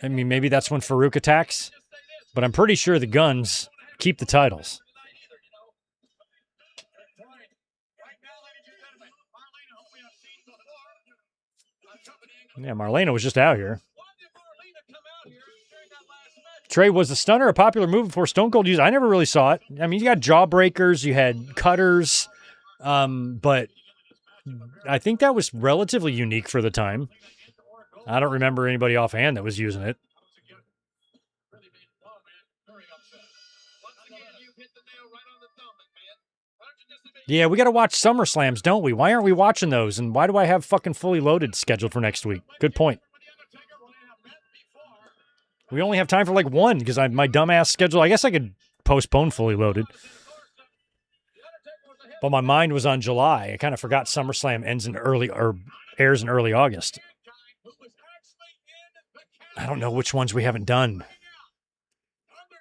I mean, maybe that's when Farouk attacks, but I'm pretty sure the Guns keep the titles. Yeah, Marlena was just out here. Trey, was the stunner a popular move before Stone Cold used it? I never really saw it. I mean, you got jawbreakers, you had cutters, but I think that was relatively unique for the time. I don't remember anybody offhand that was using it. Yeah, we got to watch SummerSlams, don't we? Why aren't we watching those? And why do I have fucking Fully Loaded scheduled for next week? Good point. We only have time for like one because my dumbass schedule. I guess I could postpone Fully Loaded. But my mind was on July. I kind of forgot SummerSlam airs in early August. I don't know which ones we haven't done.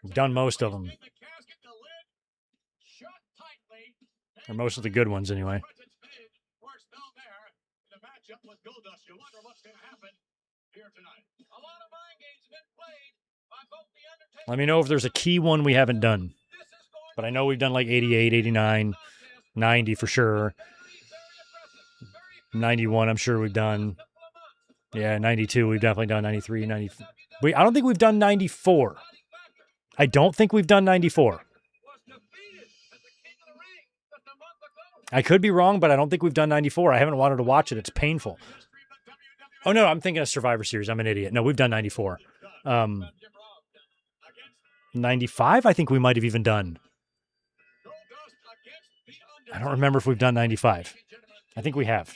We've done most of them. Or most of the good ones, anyway. Let me know if there's a key one we haven't done. But I know we've done like 88, 89, 90 for sure. 91, I'm sure we've done. Yeah, 92, we've definitely done 93, 94. I don't think we've done 94. I don't think we've done 94. I could be wrong, but I don't think we've done 94. I haven't wanted to watch it. It's painful. Oh, no, I'm thinking of Survivor Series. I'm an idiot. No, we've done 94. 95, I think we might have even done. I don't remember if we've done 95. I think we have.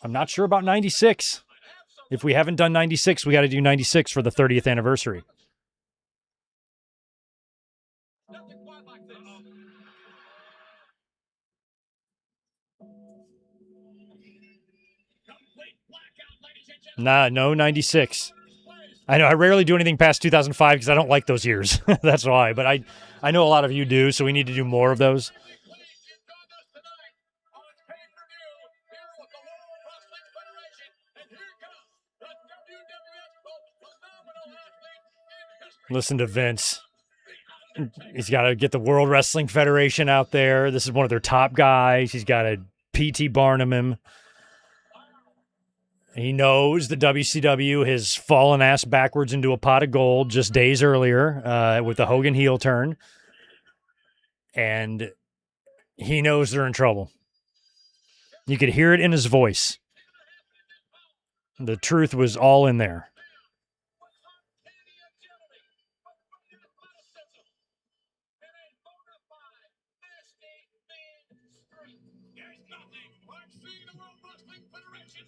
I'm not sure about 96. If we haven't done 96, we got to do 96 for the 30th anniversary. No 96. I know I rarely do anything past 2005 because I don't like those years. That's why. But I know a lot of you do, so we need to do more of those. Listen to Vince. He's got to get the World Wrestling Federation out there. This is one of their top guys. He's got to P.T. Barnum him. He knows the WCW has fallen ass backwards into a pot of gold just days earlier with the Hogan heel turn. And he knows they're in trouble. You could hear it in his voice. The truth was all in there.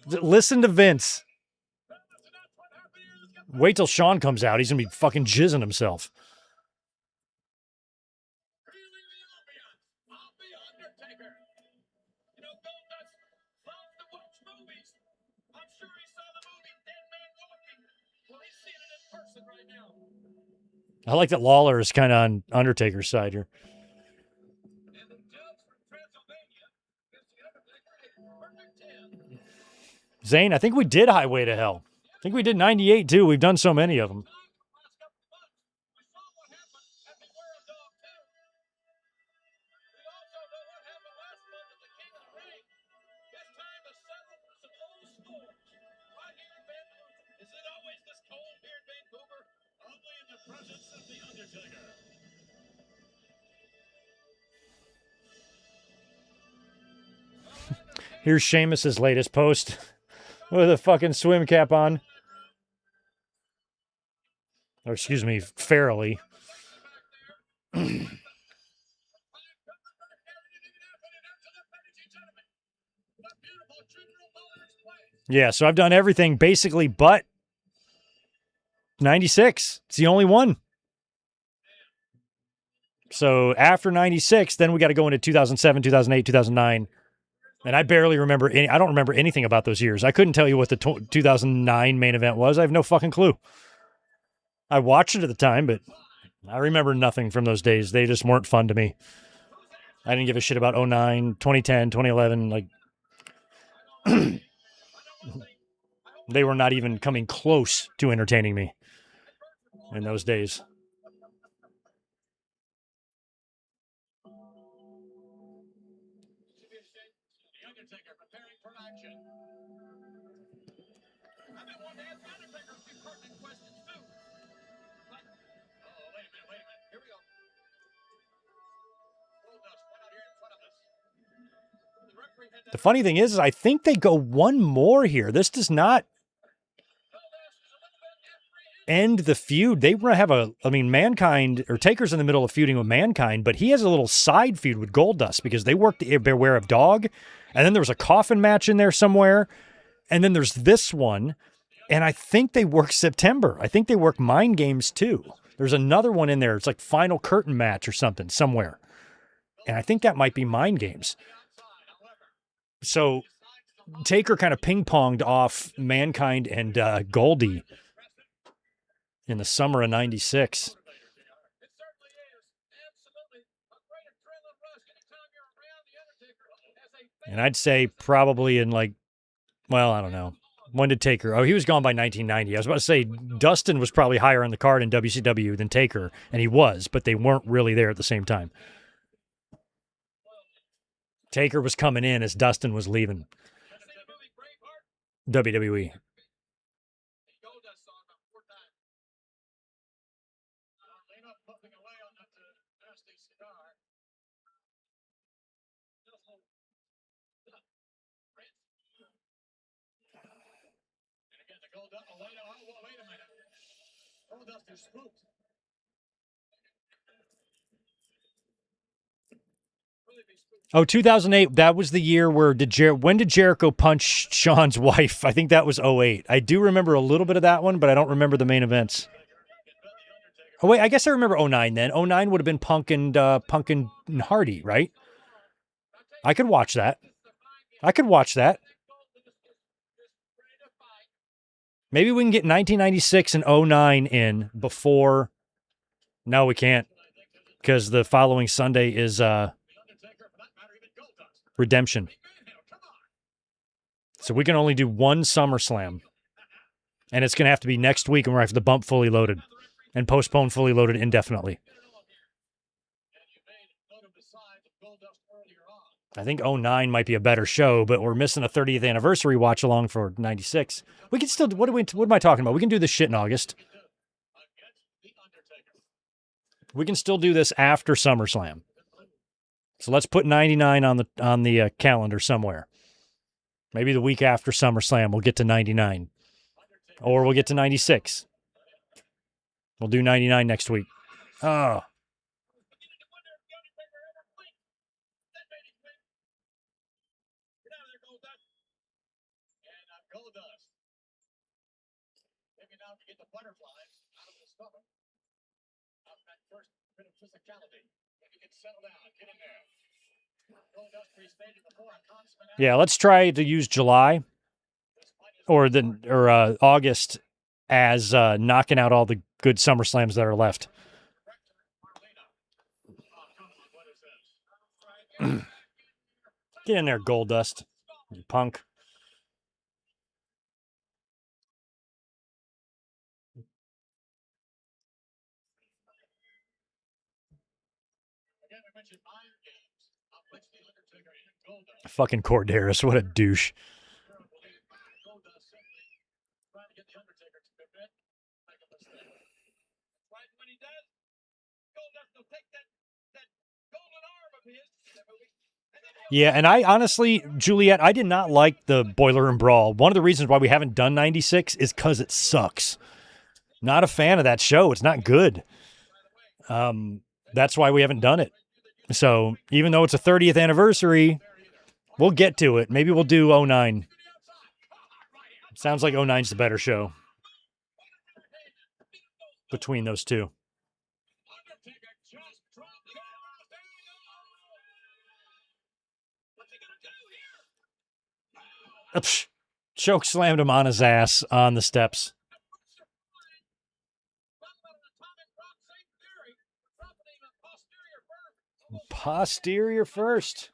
Listen to Vince. Wait till Sean comes out. He's going to be fucking jizzing himself. I like that Lawler is kind of on Undertaker's side here. Zane, I think we did Highway to Hell. I think we did 98 too. We've done so many of them. Here's Sheamus's latest post with a fucking swim cap on. Or excuse me, Farrelly. Yeah, so I've done everything basically but 96. It's the only one. So after 96, then we got to go into 2007, 2008, 2009. And I barely remember any. I don't remember anything about those years. I couldn't tell you what the 2009 main event was. I have no fucking clue. I watched it at the time, but I remember nothing from those days. They just weren't fun to me. I didn't give a shit about 09, 2010, 2011. Like, they were not even coming close to entertaining me in those days. The funny thing is I think they go one more here. This does not end the feud. They have Mankind, or Taker's in the middle of feuding with Mankind, but he has a little side feud with Goldust because they worked the Beware of Dog, and then there was a coffin match in there somewhere, and then there's this one, and I think they work September. I think they work Mind Games too. There's another one in there. It's like Final Curtain match or something somewhere, and I think that might be Mind Games. So Taker kind of ping-ponged off Mankind and Goldie in the summer of 96. And I'd say probably in I don't know. When did Taker? Oh, he was gone by 1990. I was about to say Dustin was probably higher on the card in WCW than Taker, and he was, but they weren't really there at the same time. Taker was coming in as Dustin was leaving WWE. Oh, 2008, that was the year where when did Jericho punch Shawn's wife? I think that was 08. I do remember a little bit of that one, but I don't remember the main events. Oh, wait, I guess I remember 09 then. 09 would have been Punk and Hardy, right? I could watch that. Maybe we can get 1996 and 09 in before. No, we can't, because the following Sunday is Redemption. So we can only do one SummerSlam. And it's going to have to be next week, and we're going to have to bump Fully Loaded and postpone Fully Loaded indefinitely. I think 09 might be a better show, but we're missing a 30th anniversary watch along for 96. We can still, what am I talking about? We can do this shit in August. We can still do this after SummerSlam. So let's put 99 on the calendar somewhere. Maybe the week after SummerSlam, we'll get to 99. Or we'll get to 96. We'll do 99 next week. Oh. Yeah, let's try to use July or August as knocking out all the good SummerSlams that are left. Get in there, Goldust, you punk. Fucking Corderis, what a douche. Yeah, and I honestly, Juliet, I did not like the Boiler Room Brawl. One of the reasons why we haven't done 96 is because it sucks. Not a fan of that show. It's not good. That's why we haven't done it. So even though it's a 30th anniversary, we'll get to it. Maybe we'll do 09. Sounds like 09's the better show between those two. Choke slammed him on his ass on the steps. Posterior first.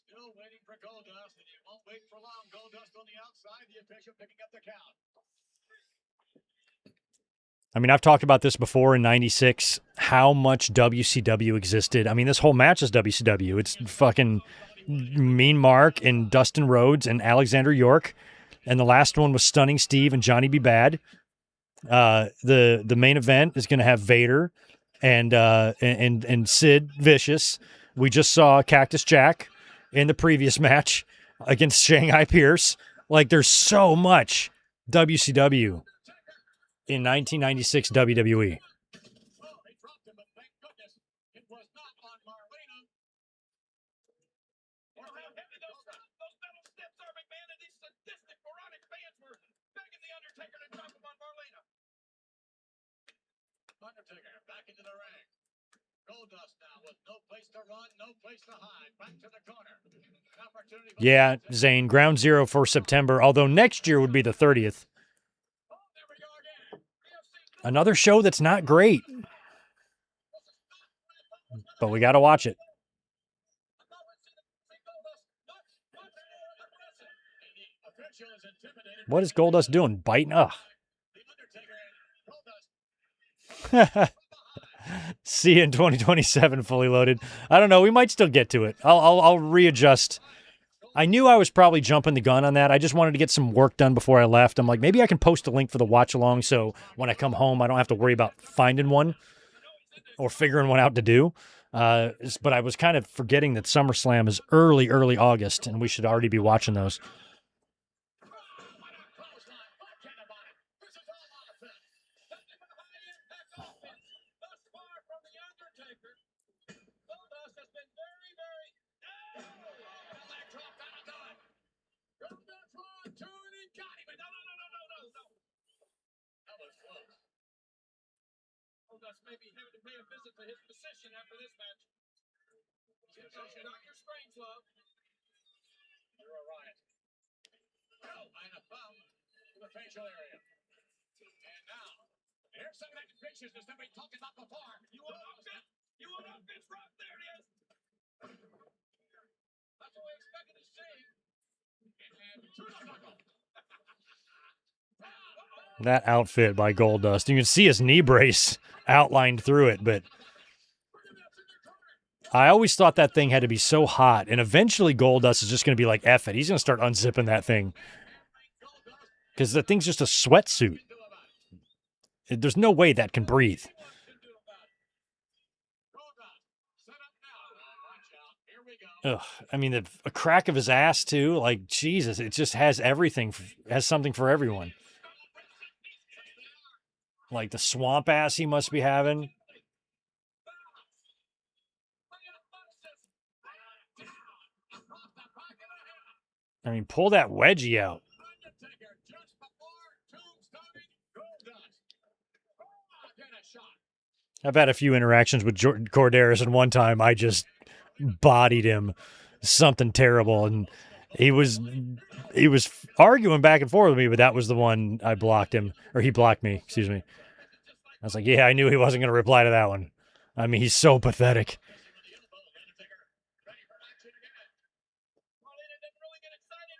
Still waiting for Goldust, and he won't wait for long. Goldust on the outside, the official picking up the count. I mean, I've talked about this before in 96, how much WCW existed. I mean, this whole match is WCW. It's fucking Mean Mark and Dustin Rhodes and Alexander York. And the last one was Stunning Steve and Johnny B. Bad. The main event is going to have Vader and Sid Vicious. We just saw Cactus Jack in the previous match against Shanghai Pierce. Like, there's so much WCW in 1996 WWE. Undertaker back into the ring. Goldust now with no place to run, no place to hide. Back to the corner. Yeah, Zane, ground zero for September, although next year would be the 30th. Another show that's not great, but we got to watch it. What is Goldust doing? Biting? Ugh. See you in 2027, fully loaded. I don't know. We might still get to it. I'll readjust. I knew I was probably jumping the gun on that. I just wanted to get some work done before I left. I'm like, maybe I can post a link for the watch along so when I come home, I don't have to worry about finding one or figuring one out to do. But I was kind of forgetting that SummerSlam is early August, and we should already be watching those. Maybe having to pay a visit to his position after this match. Not your strange love. You're a riot. And a thumb to the facial area. And now, here's some of that viciousness that we talked about before. You want to upset? You want to upset? There it is. That's what we expected to see. And to the knuckle. That outfit by Goldust. You can see his knee brace outlined through it, but I always thought that thing had to be so hot, and eventually Goldust is just going to be like, F it. He's going to start unzipping that thing because the thing's just a sweatsuit. There's no way that can breathe. Ugh. I mean, a crack of his ass, too. Like, Jesus, it just has everything, has something for everyone. Like the swamp ass he must be having. I mean, pull that wedgie out. I've had a few interactions with Jordan Corderas, and one time I just bodied him something terrible, and he was arguing back and forth with me, but that was the one I blocked him, or he blocked me, excuse me. I was like, yeah, I knew he wasn't going to reply to that one. I mean, he's so pathetic.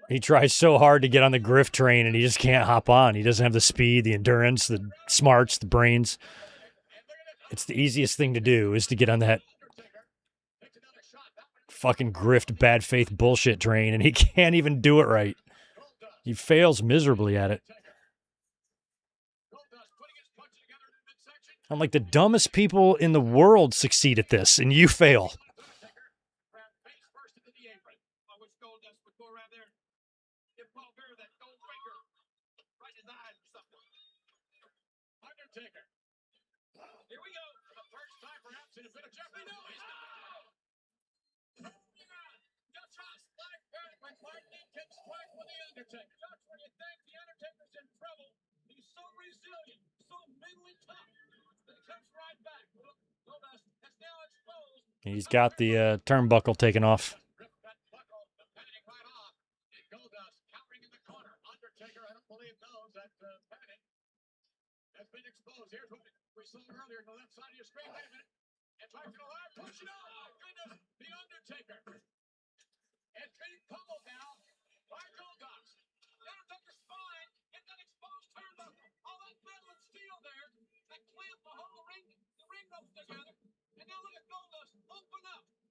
He tries so hard to get on the grift train, and he just can't hop on. He doesn't have the speed, the endurance, the smarts, the brains. It's the easiest thing to do is to get on that fucking grift bad faith bullshit train, and he can't even do it right. He fails miserably at it. I'm like, the dumbest people in the world succeed at this, and you fail. He's got the turnbuckle taken off.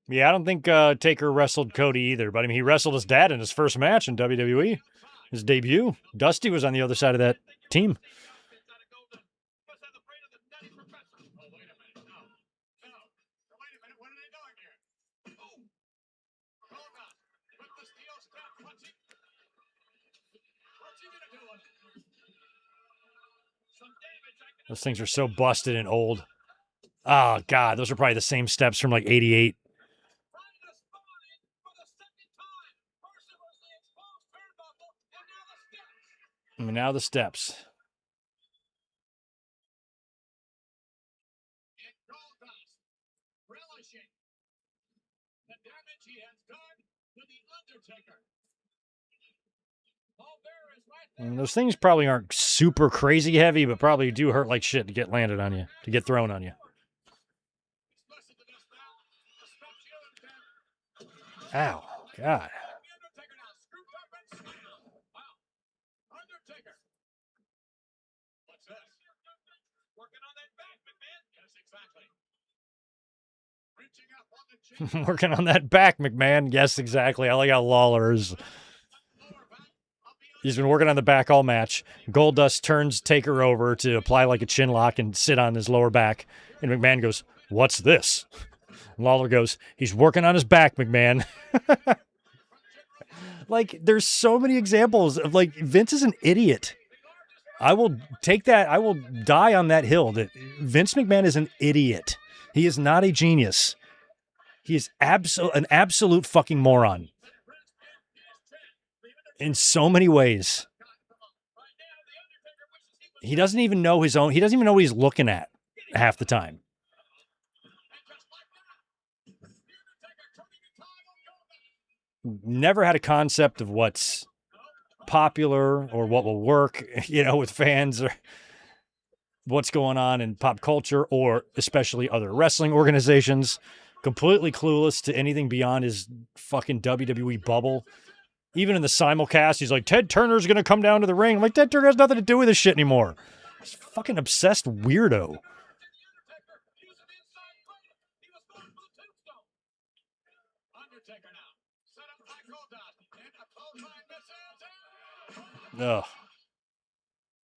Yeah, I don't think Taker wrestled Cody either, but I mean, he wrestled his dad in his first match in WWE, his debut. Dusty was on the other side of that team. Those things are so busted and old. Oh, God, those are probably the same steps from like 88. I mean, now the steps. And those things probably aren't super crazy heavy, but probably do hurt like shit to get landed on you, to get thrown on you. Ow, God. Working on that back, McMahon. Yes, exactly. I like how Lawler is. He's been working on the back all match. Goldust turns Taker over to apply like a chin lock and sit on his lower back. And McMahon goes, "What's this?" And Lawler goes, "He's working on his back, McMahon." Like, there's so many examples of, like, Vince is an idiot. I will take that. I will die on that hill that Vince McMahon is an idiot. He is not a genius. He is an absolute fucking moron. In so many ways. He doesn't even know his own. He doesn't even know what he's looking at half the time. Never had a concept of what's popular or what will work, you know, with fans or what's going on in pop culture or especially other wrestling organizations. Completely clueless to anything beyond his fucking WWE bubble. Even in the simulcast, he's like, Ted Turner's going to come down to the ring. I'm like, Ted Turner has nothing to do with this shit anymore. He's a fucking obsessed weirdo. Ugh.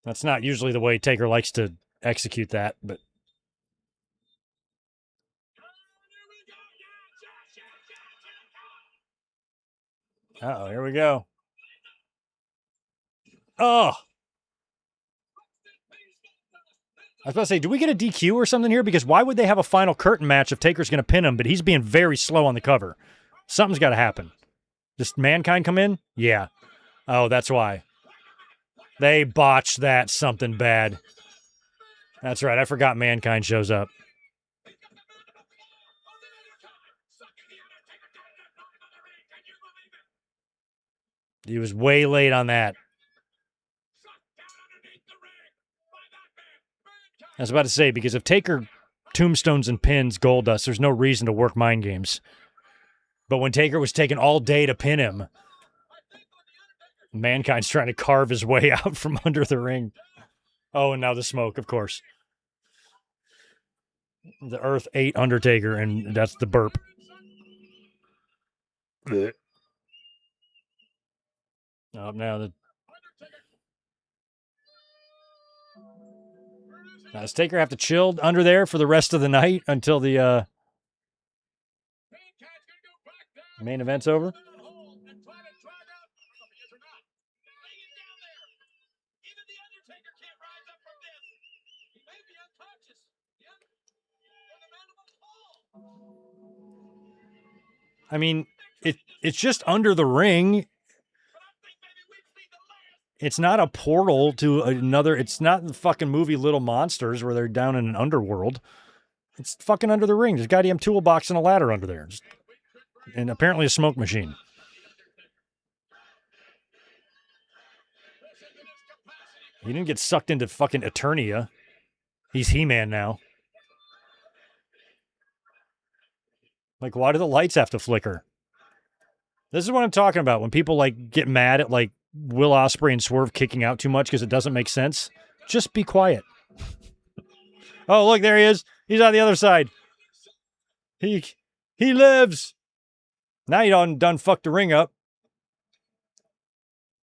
That's not usually the way Taker likes to execute that, but. Uh-oh, here we go. Oh. I was about to say, do we get a DQ or something here? Because why would they have a final curtain match if Taker's going to pin him, but he's being very slow on the cover? Something's got to happen. Does Mankind come in? Yeah. Oh, that's why. They botched that something bad. That's right. I forgot Mankind shows up. He was way late on that. I was about to say, because if Taker tombstones and pins Goldust, there's no reason to work mind games. But when Taker was taking all day to pin him, Mankind's trying to carve his way out from under the ring. Oh, and now the smoke, of course. The Earth ate Undertaker, and that's the burp. Oh, now the... Now, does Taker have to chill under there for the rest of the night until the main event's over? I mean, it's just under the ring. It's not a portal to another. It's not the fucking movie Little Monsters where they're down in an underworld. It's fucking under the ring. There's a goddamn toolbox and a ladder under there. And apparently a smoke machine. He didn't get sucked into fucking Eternia. He's He-Man now. Like, why do the lights have to flicker? This is what I'm talking about. When people, like, get mad at, like, Will Ospreay and Swerve kicking out too much because it doesn't make sense. Just be quiet. Oh, look, there he is. He's on the other side. He lives. Now you done fucked the ring up.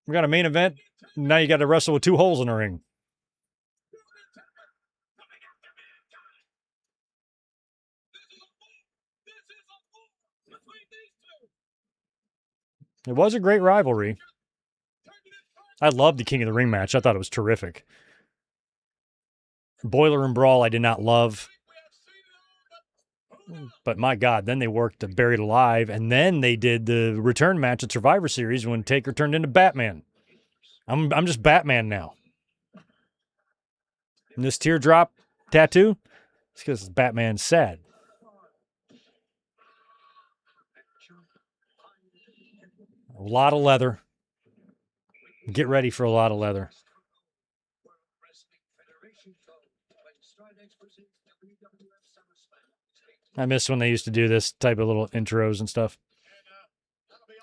We got a main event. Now you got to wrestle with two holes in the ring. It was a great rivalry. I loved the King of the Ring match. I thought it was terrific. Boiler Room Brawl I did not love. But my God, then they worked Buried Alive, and then they did the return match at Survivor Series when Taker turned into Batman. I'm just Batman now. And this teardrop tattoo, it's because Batman's sad. A lot of leather. Get ready for a lot of leather. I miss when they used to do this type of little intros and stuff.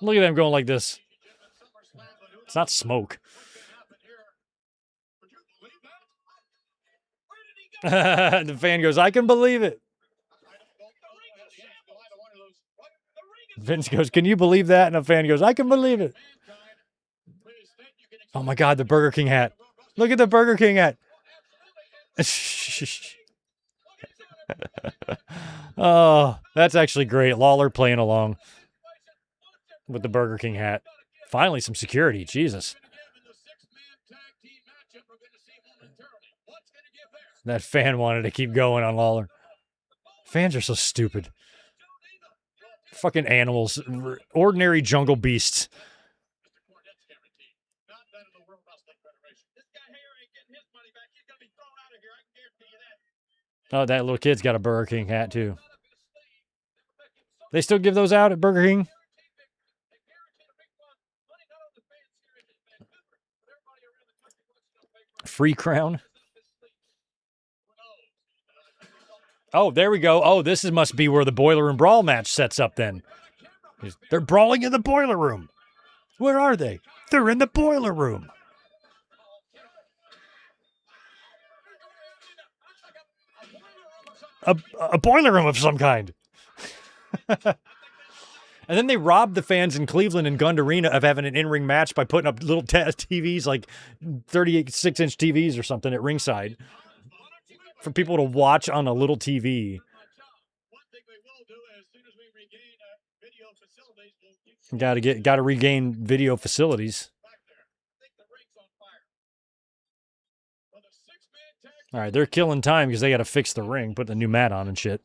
Look at them going like this. It's not smoke. The fan goes, I can believe it. Vince goes, can you believe that? And the fan goes, I can believe it. Oh my God, the Burger King hat. Look at the Burger King hat. Oh, that's actually great. Lawler playing along with the Burger King hat. Finally, some security. Jesus. That fan wanted to keep going on Lawler. Fans are so stupid. Fucking animals. Ordinary jungle beasts. Oh, that little kid's got a Burger King hat, too. They still give those out at Burger King? Free crown? Oh, there we go. Oh, this must be where the Boiler Room Brawl match sets up then. They're brawling in the Boiler Room. Where are they? They're in the boiler room. A boiler room of some kind. And then they robbed the fans in Cleveland and Gund Arena of having an in-ring match by putting up little TVs, like 36-inch TVs or something at ringside for people to watch on a little TV. Got to regain video facilities. All right, they're killing time because they got to fix the ring, put the new mat on and shit.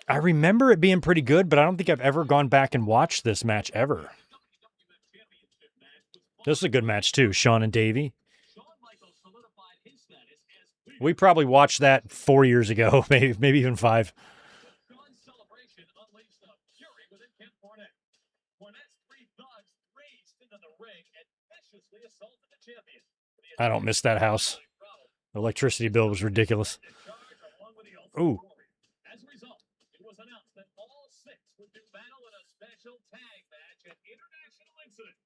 I remember it being pretty good, but I don't think I've ever gone back and watched this match ever. This is a good match too, Shawn and Davey. We probably watched that 4 years ago, maybe even 5. I don't miss that house. The electricity bill was ridiculous. Ooh. As a result, it was announced that all 6 would do battle in a special tag match at International Incident.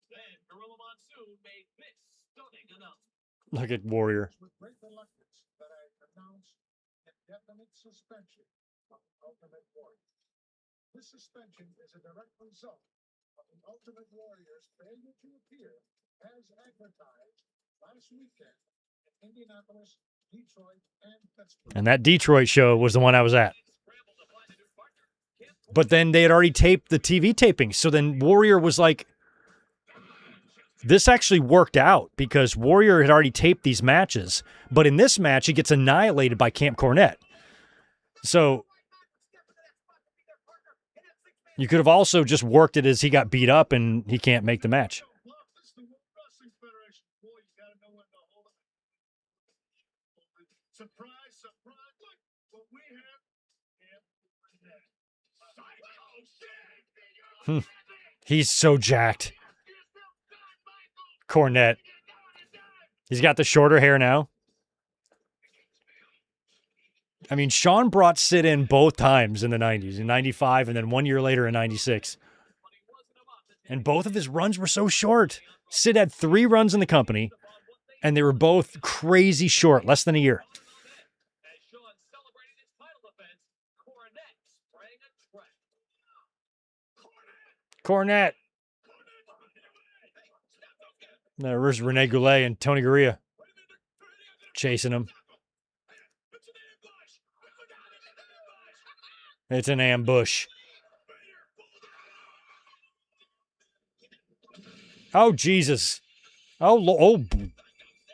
Then Gorilla Monsoon made this stunning announcement. Look at Warrior. With great reluctance that I announce indefinite suspension of Ultimate Warrior. This suspension is a direct result of the Ultimate Warrior's failure to appear as advertised last weekend in Indianapolis, Detroit, and Pittsburgh. And that Detroit show was the one I was at. But then they had already taped the TV tapings. So then Warrior was like, this actually worked out because Warrior had already taped these matches. But in this match, he gets annihilated by Camp Cornette. So you could have also just worked it as he got beat up and he can't make the match. Surprise, surprise, look what we have. He's so jacked. Cornette. He's got the shorter hair now. I mean, Shawn brought Sid in both times in the 90s, in 95 and then 1 year later in 96. And both of his runs were so short. Sid had 3 runs in the company, and they were both crazy short, less than a year. Cornette. There's Rene Goulet and Tony Gurria chasing him. It's an ambush. Oh, Jesus. Oh,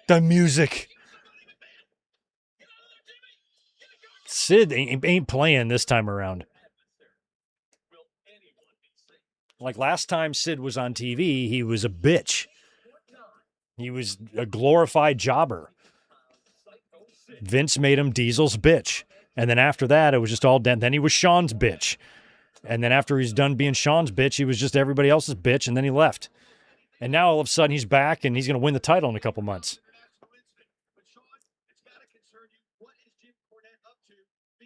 the music. Sid ain't playing this time around. Like last time Sid was on TV, he was a bitch. He was a glorified jobber. Vince made him Diesel's bitch. And then after that, it was just all done. Then he was Shawn's bitch. And then after he's done being Shawn's bitch, he was just everybody else's bitch, and then he left. And now all of a sudden he's back, and he's going to win the title in a couple months.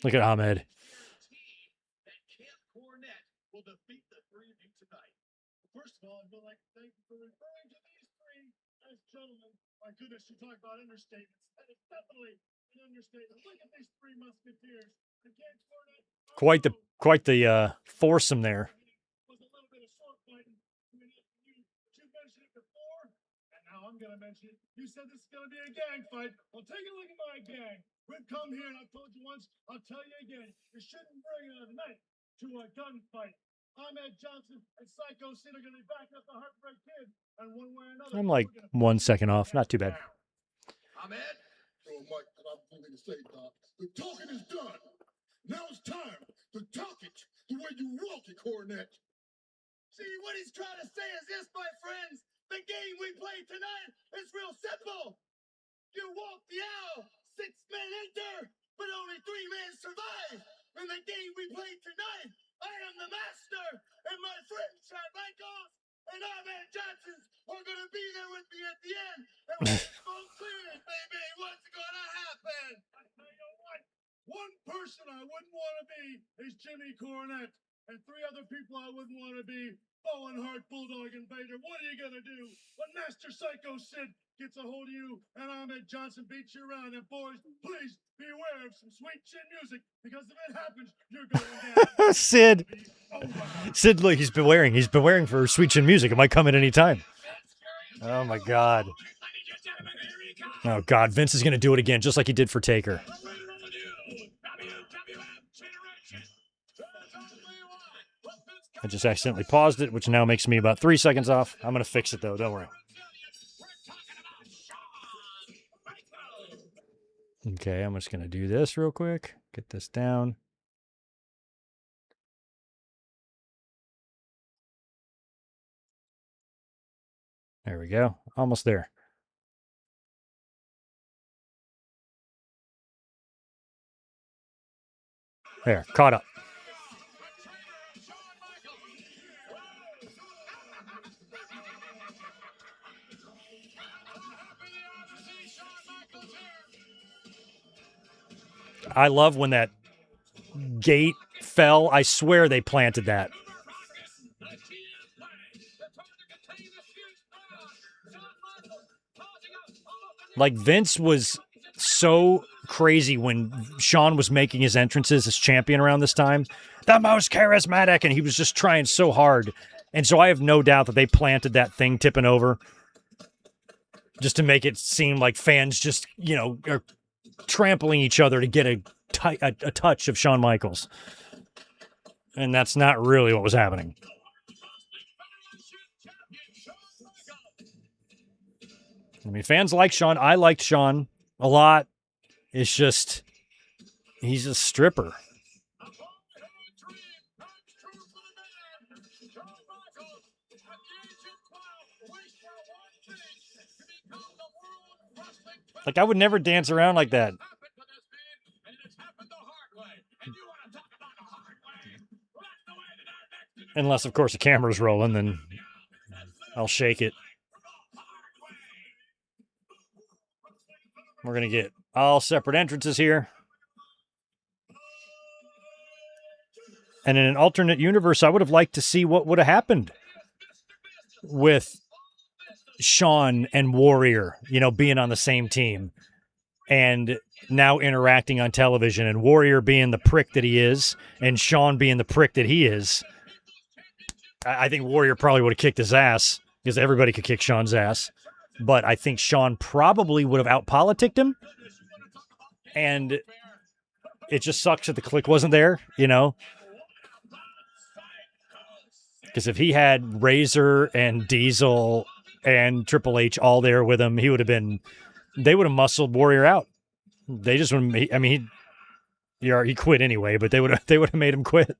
Look at Ahmed. First of all, I'd like to thank you for referring to these 3 as gentlemen. My goodness, you talk about understatements. That is definitely an understatement. Look at these 3 musketeers. Quite the foursome there. Was a little bit of sword fighting. But you mentioned it before, and now I'm going to mention it. You said this is going to be a gang fight. Well, take a look at my gang. We've come here, and I've told you once, I'll tell you again. You shouldn't bring a knife to a gunfight. Ahmed Johnson and Psycho Sid are going to be backing up the Heartbreak Kid, and one way or another. I'm like 1 second off. Not too bad. Ahmed? Oh, Mike, I'm going to say, Doc, the talking is done. Now it's time to talk it the way you walk it, Cornette. See, what he's trying to say is this, my friends. The game we play tonight is real simple. You walk the aisle, 6 men enter, but only 3 men survive. In the game we play tonight, I am the master, and my friend Shawn Michaels and Ahmed Johnson are going to be there with me at the end. And baby, what's gonna happen? I tell you what, one person I wouldn't want to be is Jimmy Cornette, and 3 other people I wouldn't want to be: Bowen Hart, Bulldog, and Vader. What are you gonna do when Master Psycho Sid gets a hold of you and Ahmed Johnson beats you around? And boys, please beware of some sweet chin music, because if it happens, you're going down. Sid. Sid, look, he's bewailing. He's bewailing for sweet chin music. It might come at any time. Oh, my God. Oh, God. Vince is going to do it again, just like he did for Taker. I just accidentally paused it, which now makes me about 3 seconds off. I'm going to fix it, though. Don't worry. Okay, I'm just going to do this real quick. Get this down. There we go. Almost there. There, caught up. I love when that gate fell. I swear they planted that. Like, Vince was so crazy when Shawn was making his entrances as champion around this time. The most charismatic, and he was just trying so hard. And so I have no doubt that they planted that thing tipping over just to make it seem like fans just, you know, are trampling each other to get a touch of Shawn Michaels. And that's not really what was happening. I mean, fans like Shawn. I liked Shawn a lot. It's just, he's a stripper. Like, I would never dance around like that. Unless, of course, the camera's rolling, then I'll shake it. We're going to get all separate entrances here. And in an alternate universe, I would have liked to see what would have happened with Shawn and Warrior, you know, being on the same team and now interacting on television, and Warrior being the prick that he is and Shawn being the prick that he is. I think Warrior probably would have kicked his ass, because everybody could kick Shawn's ass. But I think Shawn probably would have out-politicked him. And it just sucks that the click wasn't there, you know? Because if he had Razor and Diesel and Triple H all there with him, they would have muscled Warrior out. They just wouldn't, I mean, he quit anyway, but they would have made him quit.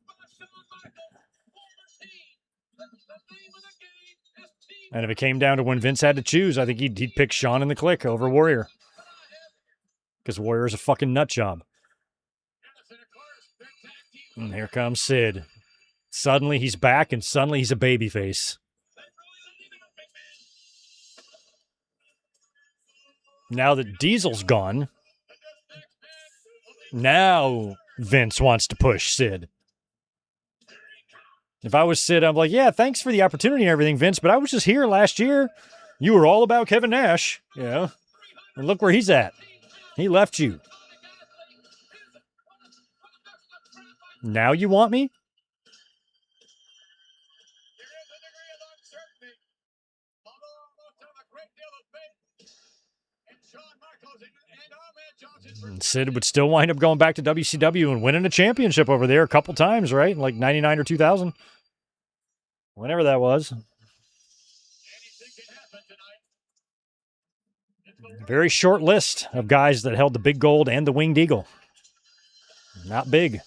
And if it came down to when Vince had to choose, I think he'd pick Shawn in the click over Warrior. Because Warrior's a fucking nut job. And here comes Sid. Suddenly he's back, and suddenly he's a babyface. Now that Diesel's gone, now Vince wants to push Sid. If I was Sid, I'm like, yeah, thanks for the opportunity and everything, Vince, but I was just here last year. You were all about Kevin Nash, you know, and look where he's at. He left you. Now you want me? And Sid would still wind up going back to WCW and winning a championship over there a couple times, right? Like 99 or 2000. Whenever that was. Very short list of guys that held the big gold and the winged eagle. Not big.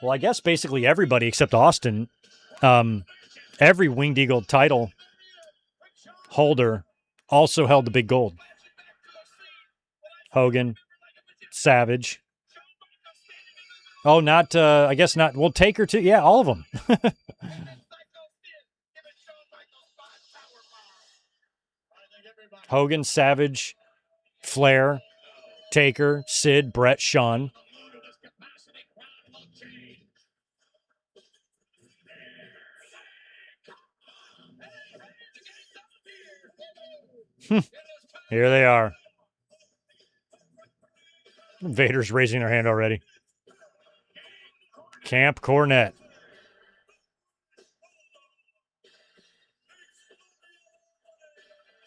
Well, I guess basically everybody except Austin, every winged eagle title holder also held the big gold. Hogan, Savage. Oh, not, I guess not. Well, Taker too. Yeah, all of them. Hogan, Savage, Flair, Taker, Sid, Brett, Shawn. Here they are. Vader's raising their hand already. Camp Cornette.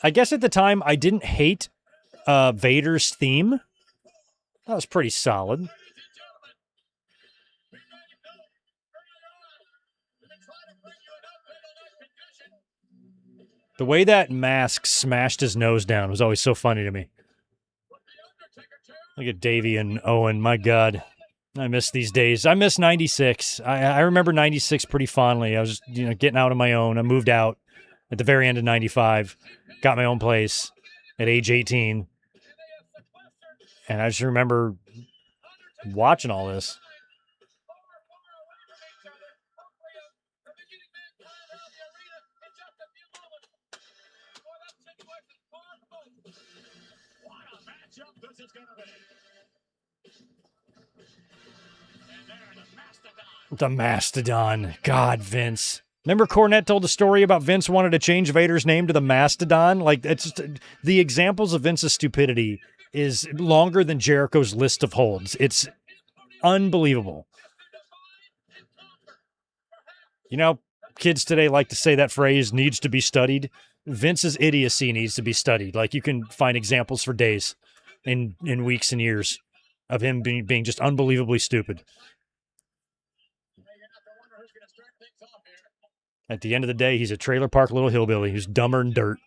I guess at the time I didn't hate Vader's theme. That was pretty solid. The way that mask smashed his nose down was always so funny to me. Look at Davey and Owen. My God. I miss these days. I miss 96. I remember 96 pretty fondly. I was getting out on my own. I moved out at the very end of 95. Got my own place at age 18. And I just remember watching all this. The Mastodon. God, Vince. Remember Cornette told the story about Vince wanted to change Vader's name to the Mastodon? Like, it's just, the examples of Vince's stupidity is longer than Jericho's list of holds. It's unbelievable. Kids today like to say that phrase needs to be studied. Vince's idiocy needs to be studied. Like, you can find examples for days in weeks and years of him being just unbelievably stupid. At the end of the day, he's a trailer park little hillbilly who's dumber than dirt.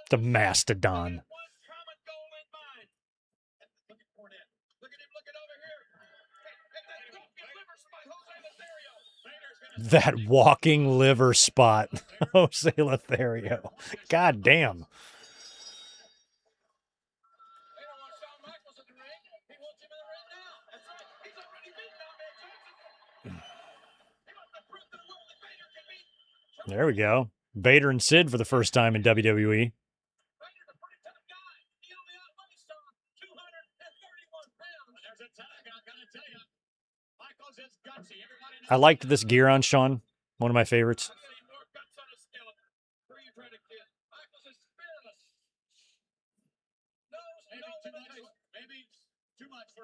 The Mastodon. That walking liver spot. Jose Lothario. God damn. There we go. Vader and Sid for the first time in WWE. I liked this gear on Shawn. One of my favorites.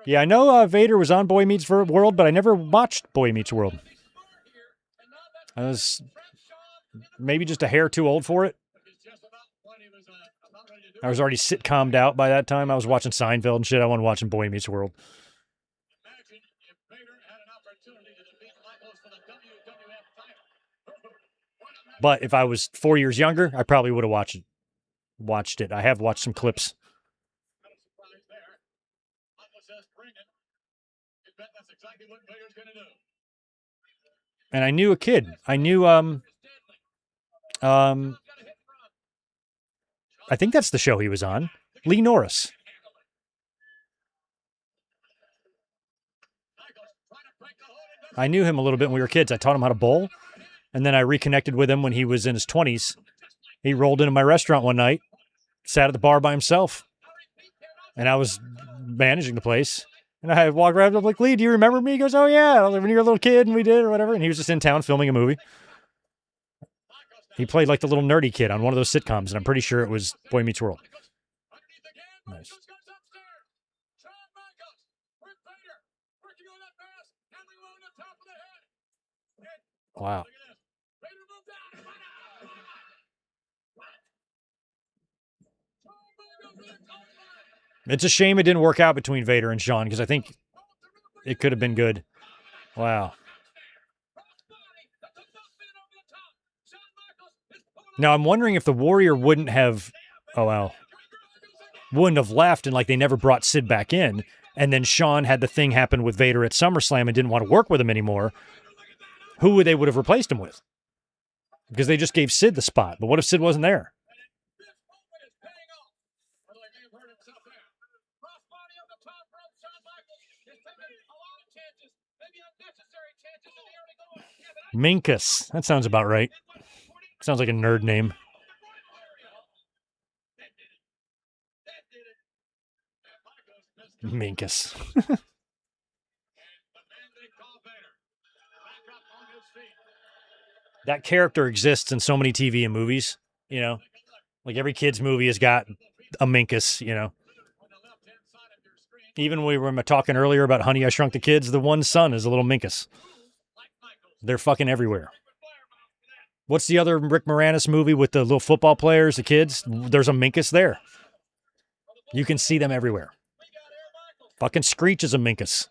Yeah, I know Vader was on Boy Meets World, but I never watched Boy Meets World. I was maybe just a hair too old for it. I was already sitcommed out by that time. I was watching Seinfeld and shit. I wasn't watching Boy Meets World. But if I was 4 years younger, I probably would have watched it. I have watched some clips. And I knew a kid. I knew I think that's the show he was on. Lee Norris. I knew him a little bit when we were kids. I taught him how to bowl. And then I reconnected with him when he was in his 20s. He rolled into my restaurant one night, sat at the bar by himself. And I was managing the place. And I walked around, I'm like, Lee, do you remember me? He goes, oh, yeah, when you were a little kid and we did or whatever. And he was just in town filming a movie. He played like the little nerdy kid on one of those sitcoms, and I'm pretty sure it was Boy Meets World. Nice. Wow. It's a shame it didn't work out between Vader and Shawn, because I think it could have been good. Wow. Now, I'm wondering if the Warrior wouldn't have... Oh, wow. Wouldn't have left, and like they never brought Sid back in, and then Shawn had the thing happen with Vader at SummerSlam and didn't want to work with him anymore. who they would have replaced him with. Because they just gave Sid the spot. But what if Sid wasn't there? Minkus. That sounds about right. Sounds like a nerd name. Minkus. That character exists in so many TV and movies, you know? Like every kid's movie has got a Minkus, you know? Even when we were talking earlier about Honey, I Shrunk the Kids, the one son is a little Minkus. They're fucking everywhere. What's the other Rick Moranis movie with the little football players, the kids? There's a Minkus there. You can see them everywhere. Fucking Screech is a Minkus.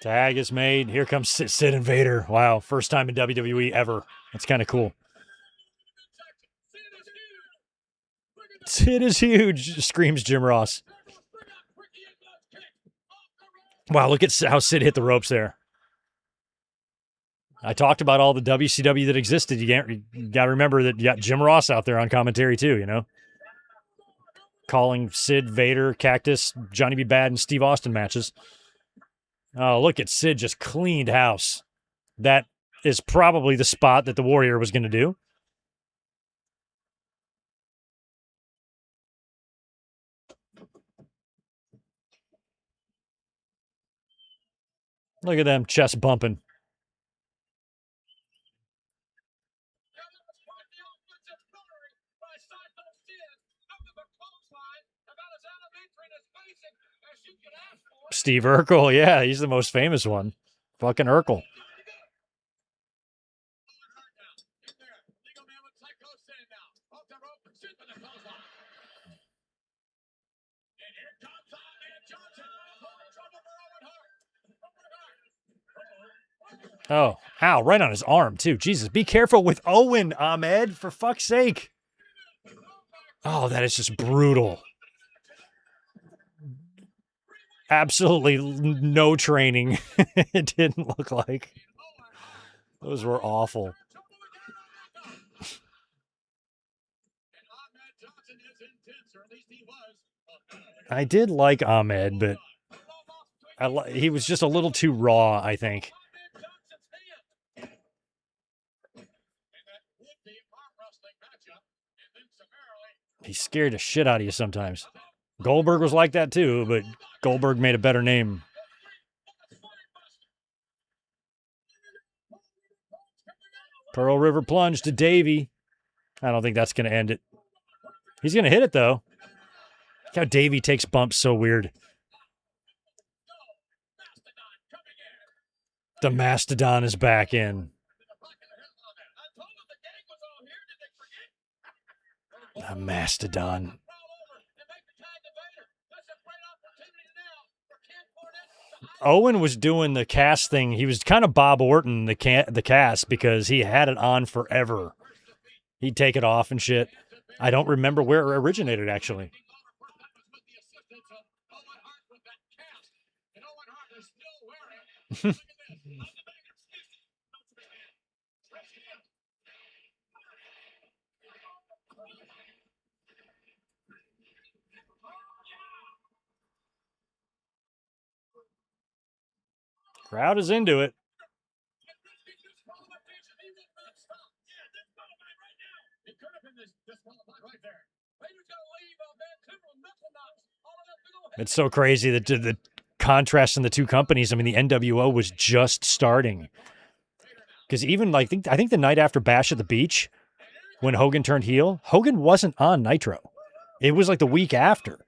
Tag is made. Here comes Sid and Vader. Wow, first time in WWE ever. That's kind of cool. Sid is huge, screams Jim Ross. Wow, look at how Sid hit the ropes there. I talked about all the WCW that existed. You got to remember that you got Jim Ross out there on commentary too, you know? Calling Sid, Vader, Cactus, Johnny B. Bad, and Steve Austin matches. Oh, look at Sid just cleaned house. That is probably the spot that the Warrior was going to do. Look at them chest bumping. Steve Urkel, yeah, he's the most famous one. Fucking Urkel. Oh, ow, right on his arm, too. Jesus, be careful with Owen, Ahmed, for fuck's sake. Oh, that is just brutal. Absolutely no training. It didn't look like. Those were awful. I did like Ahmed, but he was just a little too raw, I think. He scared the shit out of you sometimes. Goldberg was like that too, but Goldberg made a better name. Pearl River plunge to Davey. I don't think that's going to end it. He's going to hit it, though. Look how Davey takes bumps so weird. The Mastodon is back in. The Mastodon. Owen was doing the cast thing. He was kind of Bob Orton, the cast, because he had it on forever. He'd take it off and shit. I don't remember where it originated, actually. Crowd is into it. It's so crazy that the contrast in the two companies. I mean, the NWO was just starting. Because even like I think the night after Bash at the Beach, when Hogan turned heel, Hogan wasn't on Nitro. It was like the week after.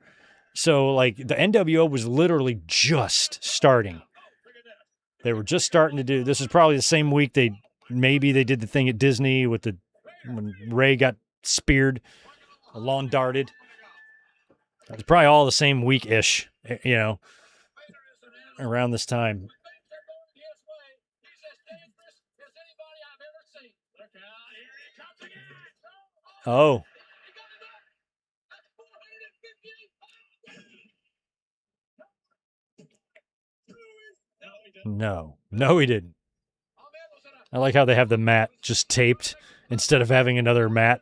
So like the NWO was literally just starting. They were just starting to do. This is probably the same week they did the thing at Disney with when Ray got speared, lawn darted. It's probably all the same week-ish, you know. around this time. Oh. No. No, he didn't. I like how they have the mat just taped instead of having another mat.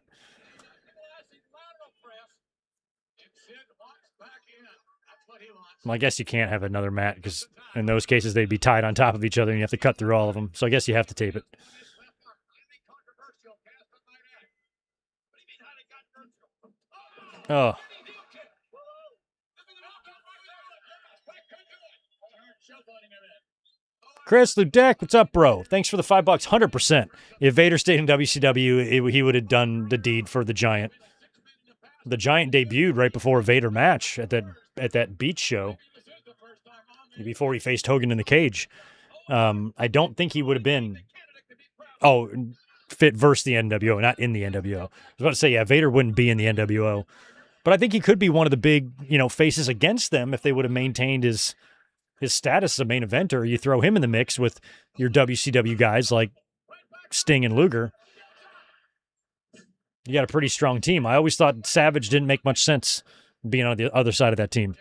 Well, I guess you can't have another mat because in those cases they'd be tied on top of each other and you have to cut through all of them. So I guess you have to tape it. Oh. Chris Ludek, what's up, bro? Thanks for the $5. 100%. If Vader stayed in WCW, he would have done the deed for the Giant. The Giant debuted right before a Vader match at that beach show before he faced Hogan in the cage. I don't think he would have been fit versus the NWO, not in the NWO. I was about to say, yeah, Vader wouldn't be in the NWO, but I think he could be one of the big, faces against them if they would have maintained his status as a main eventer. You throw him in the mix with your WCW guys like Sting and Luger. You got a pretty strong team. I always thought Savage didn't make much sense being on the other side of that team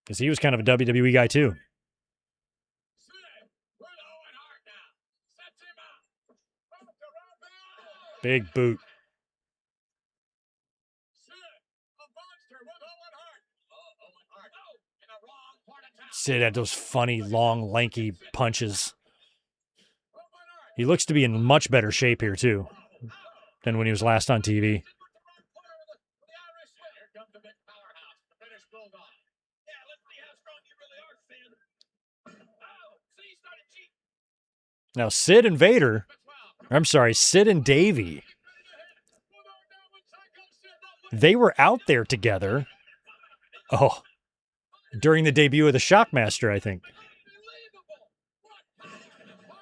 because he was kind of a WWE guy too. Big boot. Sid had those funny, long, lanky punches. He looks to be in much better shape here too than when he was last on TV. Now, Sid and Davey, they were out there together. Oh, during the debut of the Shockmaster, I think.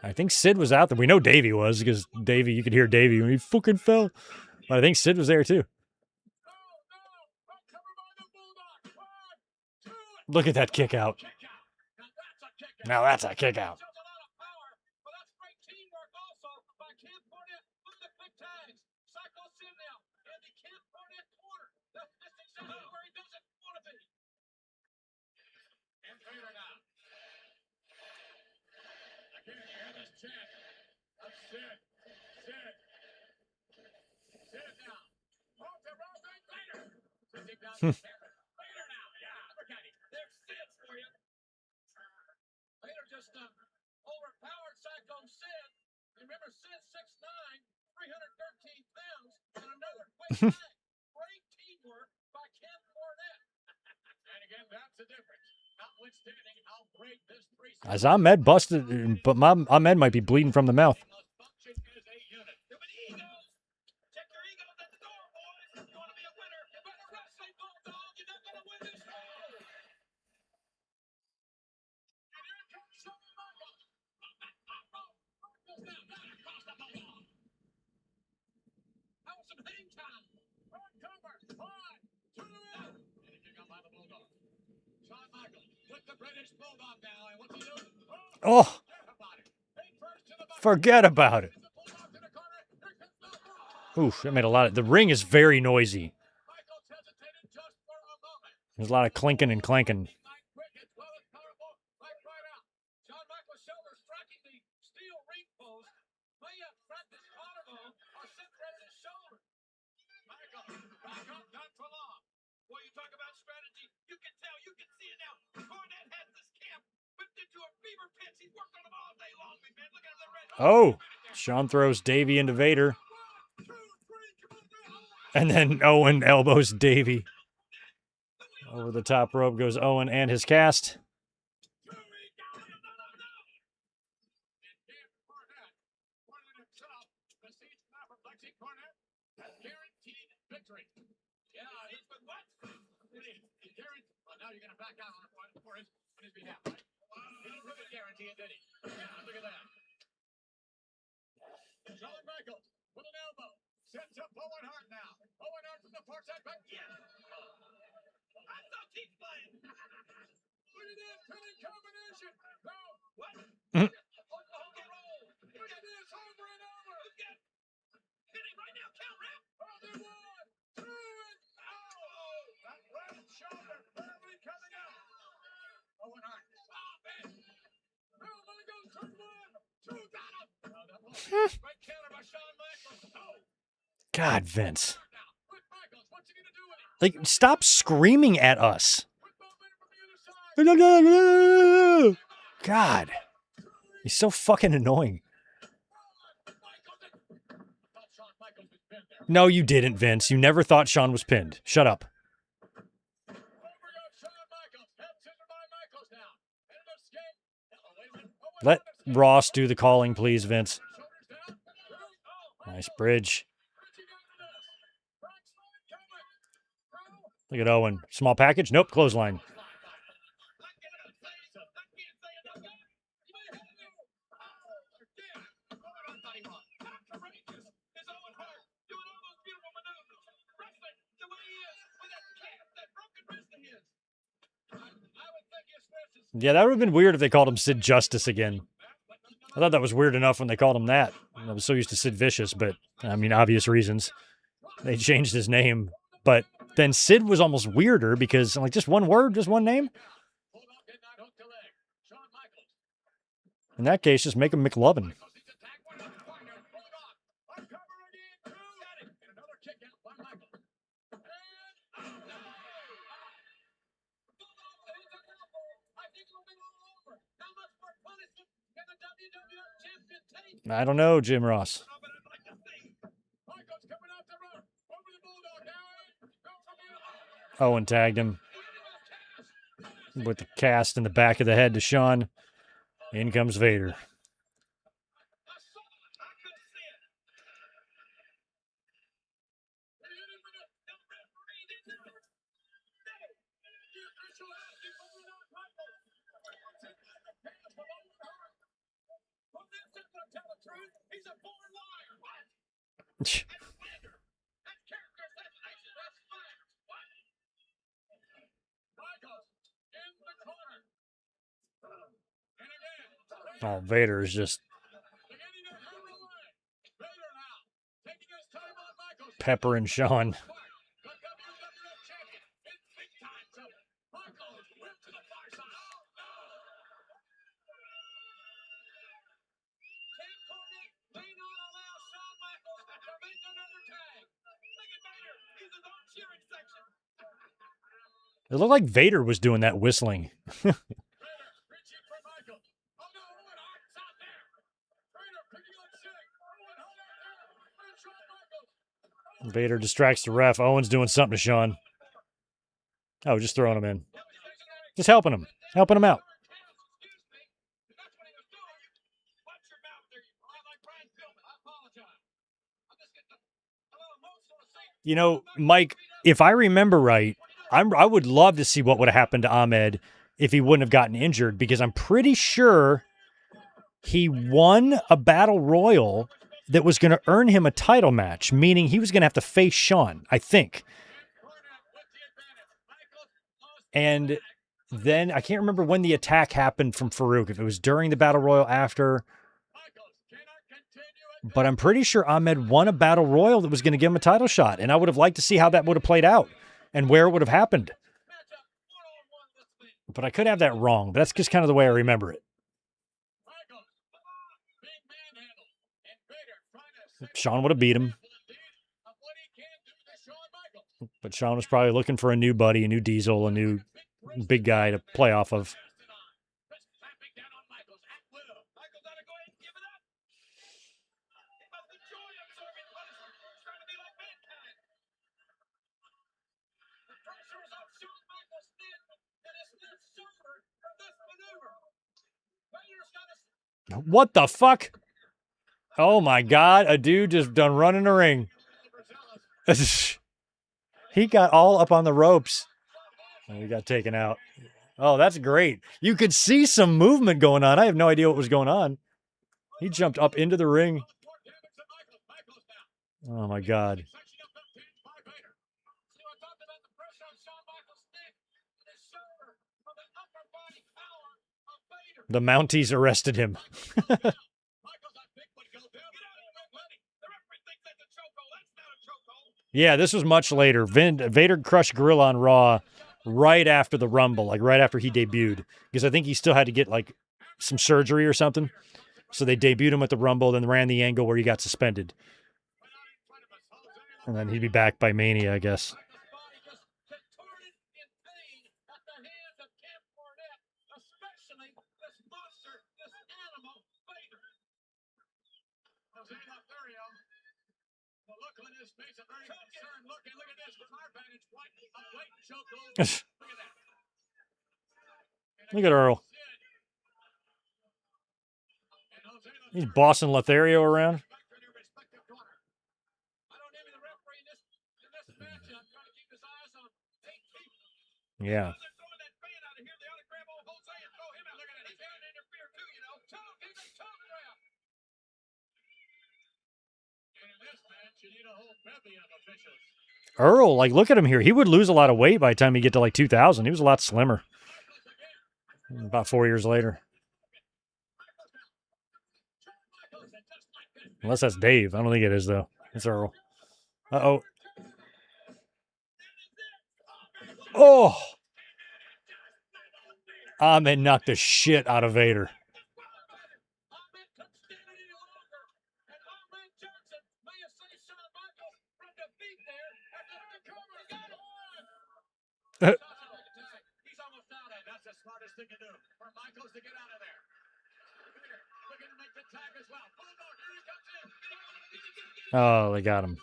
I think Sid was out there. We know Davey was because Davey, you could hear Davey when he fucking fell. But I think Sid was there too. Look at that kick out. Now that's a kick out. Overpowered Psycho Sid. Remember, Sid 6'9", 313 pounds, and another quick tag. Great teamwork by Ken Cornette. And again, that's the difference. Notwithstanding how great this three. As Ahmed busted, but Ahmed might be bleeding from the mouth. Oh, forget about it. Oof, that made a lot of... The ring is very noisy. There's a lot of clinking and clanking. Oh, Sean throws Davey into Vader. And then Owen elbows Davey. Over the top rope goes Owen and his cast. Now you're going to back out on his behalf, right? He didn't really guarantee it, did he? Yeah, look at that. Shawn Michaels with an elbow. Sends up Owen Hart now. Owen Hart from the far side back. Yes! I thought he's playing. Mm. God, Vince. Like, stop screaming at us. God. He's so fucking annoying. No, you didn't, Vince. You never thought Shawn was pinned. Shut up. Let Ross do the calling, please, Vince. Nice bridge. Look at Owen. Small package? Nope, clothesline. Yeah, that would have been weird if they called him Sid Justice again. I thought that was weird enough when they called him that. I was so used to Sid Vicious, but, I mean, obvious reasons. They changed his name. But then Sid was almost weirder because, like, just one word, just one name. In that case, just make him McLovin. I don't know, Jim Ross. Owen tagged him with the cast in the back of the head to Shawn. In comes Vader. Oh, Vader is just peppering Shawn. It looked like Vader was doing that whistling. Vader distracts the ref. Owen's doing something to Shawn. Oh, just throwing him in. Just helping him. Helping him out. You know, Mike, if I remember right, I would love to see what would have happened to Ahmed if he wouldn't have gotten injured, because I'm pretty sure he won a battle royal that was going to earn him a title match, meaning he was going to have to face Shawn, I think. And then I can't remember when the attack happened from Farouk, if it was during the battle royal, after. But I'm pretty sure Ahmed won a battle royal that was going to give him a title shot. And I would have liked to see how that would have played out and where it would have happened. But I could have that wrong. But that's just kind of the way I remember it. Shawn would have beat him. But Shawn was probably looking for a new buddy, a new Diesel, a new big guy to play off of. What the fuck? Oh my God, a dude just done running the ring. He got all up on the ropes. And he got taken out. Oh, that's great. You could see some movement going on. I have no idea what was going on. He jumped up into the ring. Oh my God. The Mounties arrested him. Yeah, this was much later. Vader crushed Gorilla on Raw right after the Rumble, like right after he debuted, because I think he still had to get like some surgery or something. So they debuted him at the Rumble, then ran the angle where he got suspended. And then he'd be back by Mania, I guess. Look at Earl. He's bossing Lothario around. Yeah. Earl, like, look at him here. He would lose a lot of weight by the time he get to like 2000. He was a lot slimmer. About 4 years later. Unless that's Dave. I don't think it is, though. It's Earl. Uh-oh. Oh! Ahmed knocked the shit out of Vader. Oh, they got him.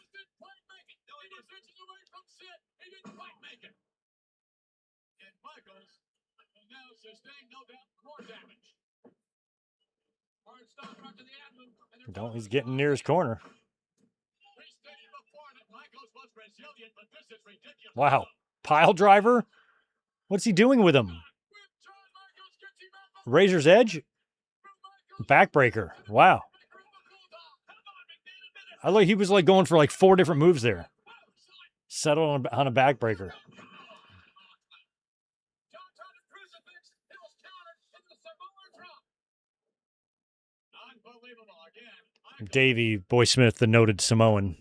Don't, he's getting near his corner. Wow. Pile driver? What's he doing with him? Razor's Edge? Backbreaker. Wow. I like he was like going for like 4 different moves there. Settled on a backbreaker. Davey Boy Smith, the noted Samoan.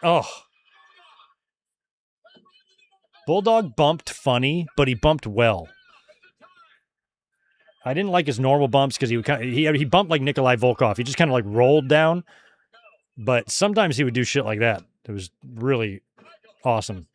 Oh. Bulldog bumped funny, but he bumped well. I didn't like his normal bumps because he bumped like Nikolai Volkov. He just kind of like rolled down. But sometimes he would do shit like that. It was really awesome.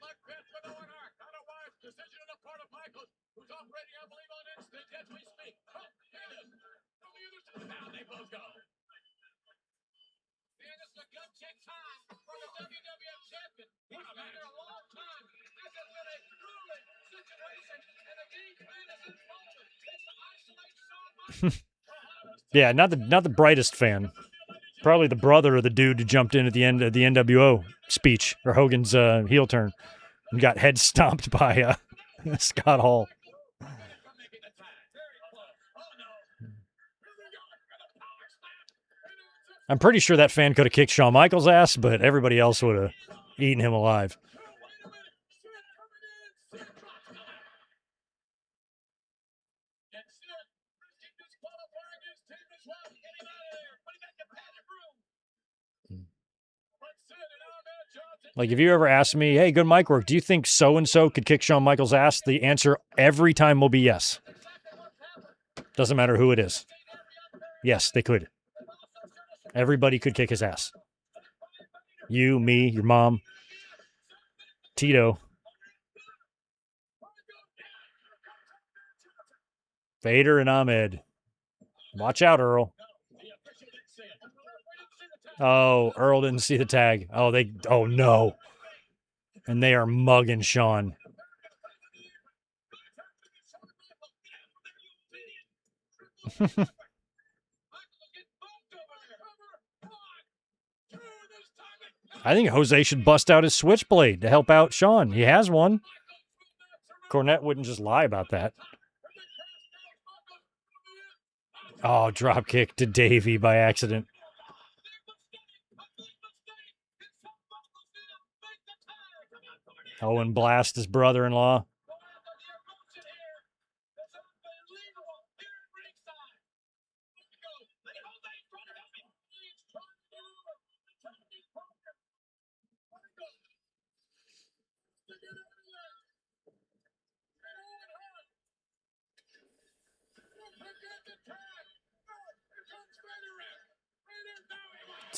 Yeah, not the brightest fan. Probably the brother of the dude who jumped in at the end of the NWO speech or Hogan's heel turn and got head stomped by Scott Hall. I'm pretty sure that fan could have kicked Shawn Michaels' ass, but everybody else would have eaten him alive. Like, if you ever asked me, hey, good mic work, do you think so-and-so could kick Shawn Michaels' ass? The answer every time will be yes. Doesn't matter who it is. Yes, they could. Everybody could kick his ass. You, me, your mom, Tito. Vader and Ahmed. Watch out, Earl. Oh, Earl didn't see the tag. Oh no. And they are mugging Shawn. I think Jose should bust out his switchblade to help out Shawn. He has one. Cornette wouldn't just lie about that. Oh, drop kick to Davey by accident. Oh, and blast his brother-in-law.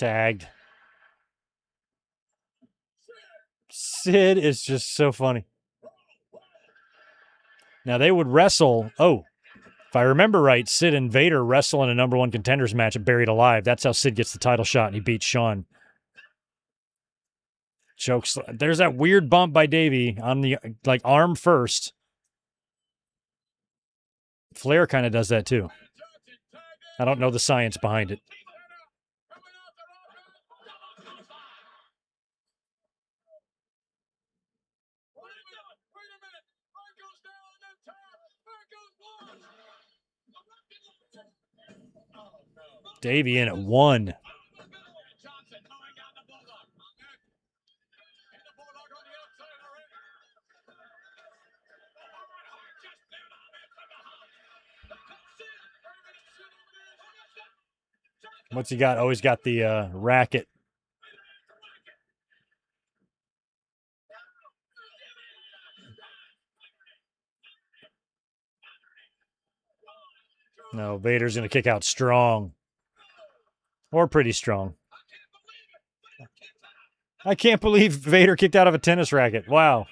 Tagged. Sid is just so funny. Now they would wrestle. Oh, if I remember right, Sid and Vader wrestle in a number one contenders match at Buried Alive. That's how Sid gets the title shot and he beats Shawn. Chokes. There's that weird bump by Davey on the arm first. Flair kind of does that too. I don't know the science behind it. Davey in at 1. What's he got? Oh, he's got the racket. No, Vader's going to kick out strong. Or pretty strong. I can't believe Vader kicked out of a tennis racket. Wow.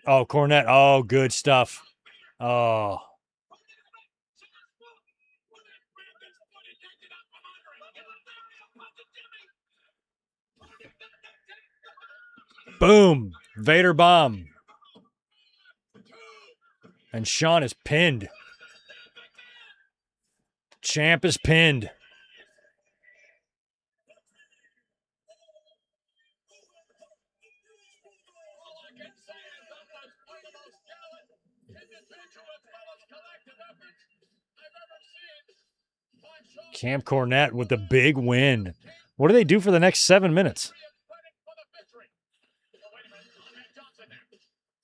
Oh, Cornette. Oh, good stuff. Oh. Boom. Vader bomb. And Shawn is pinned. Champ is pinned. Camp Cornette with the big win. What do they do for the next 7 minutes?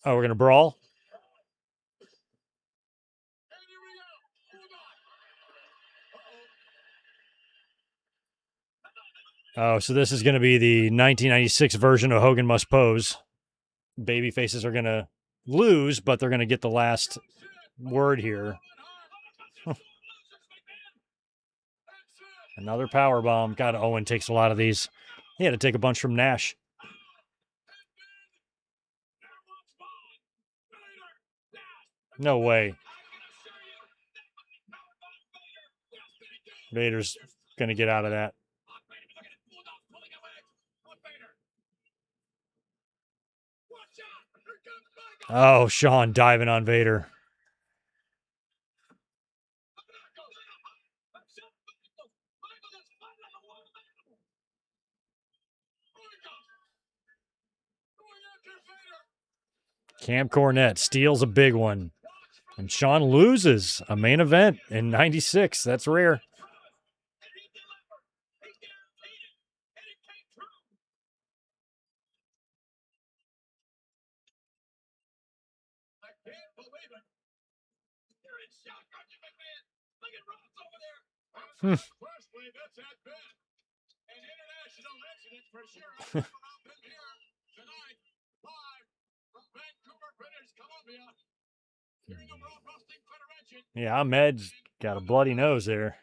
Oh, we're going to brawl? Oh, so this is going to be the 1996 version of Hogan Must Pose. Baby faces are going to lose, but they're going to get the last word here. Another power bomb. God, Owen takes a lot of these. He had to take a bunch from Nash. No way. Vader's going to get out of that. Oh, Shawn diving on Vader. Camp Cornette steals a big one. And Shawn loses a main event in 96. That's rare. Yeah, Ahmed's got a bloody nose there.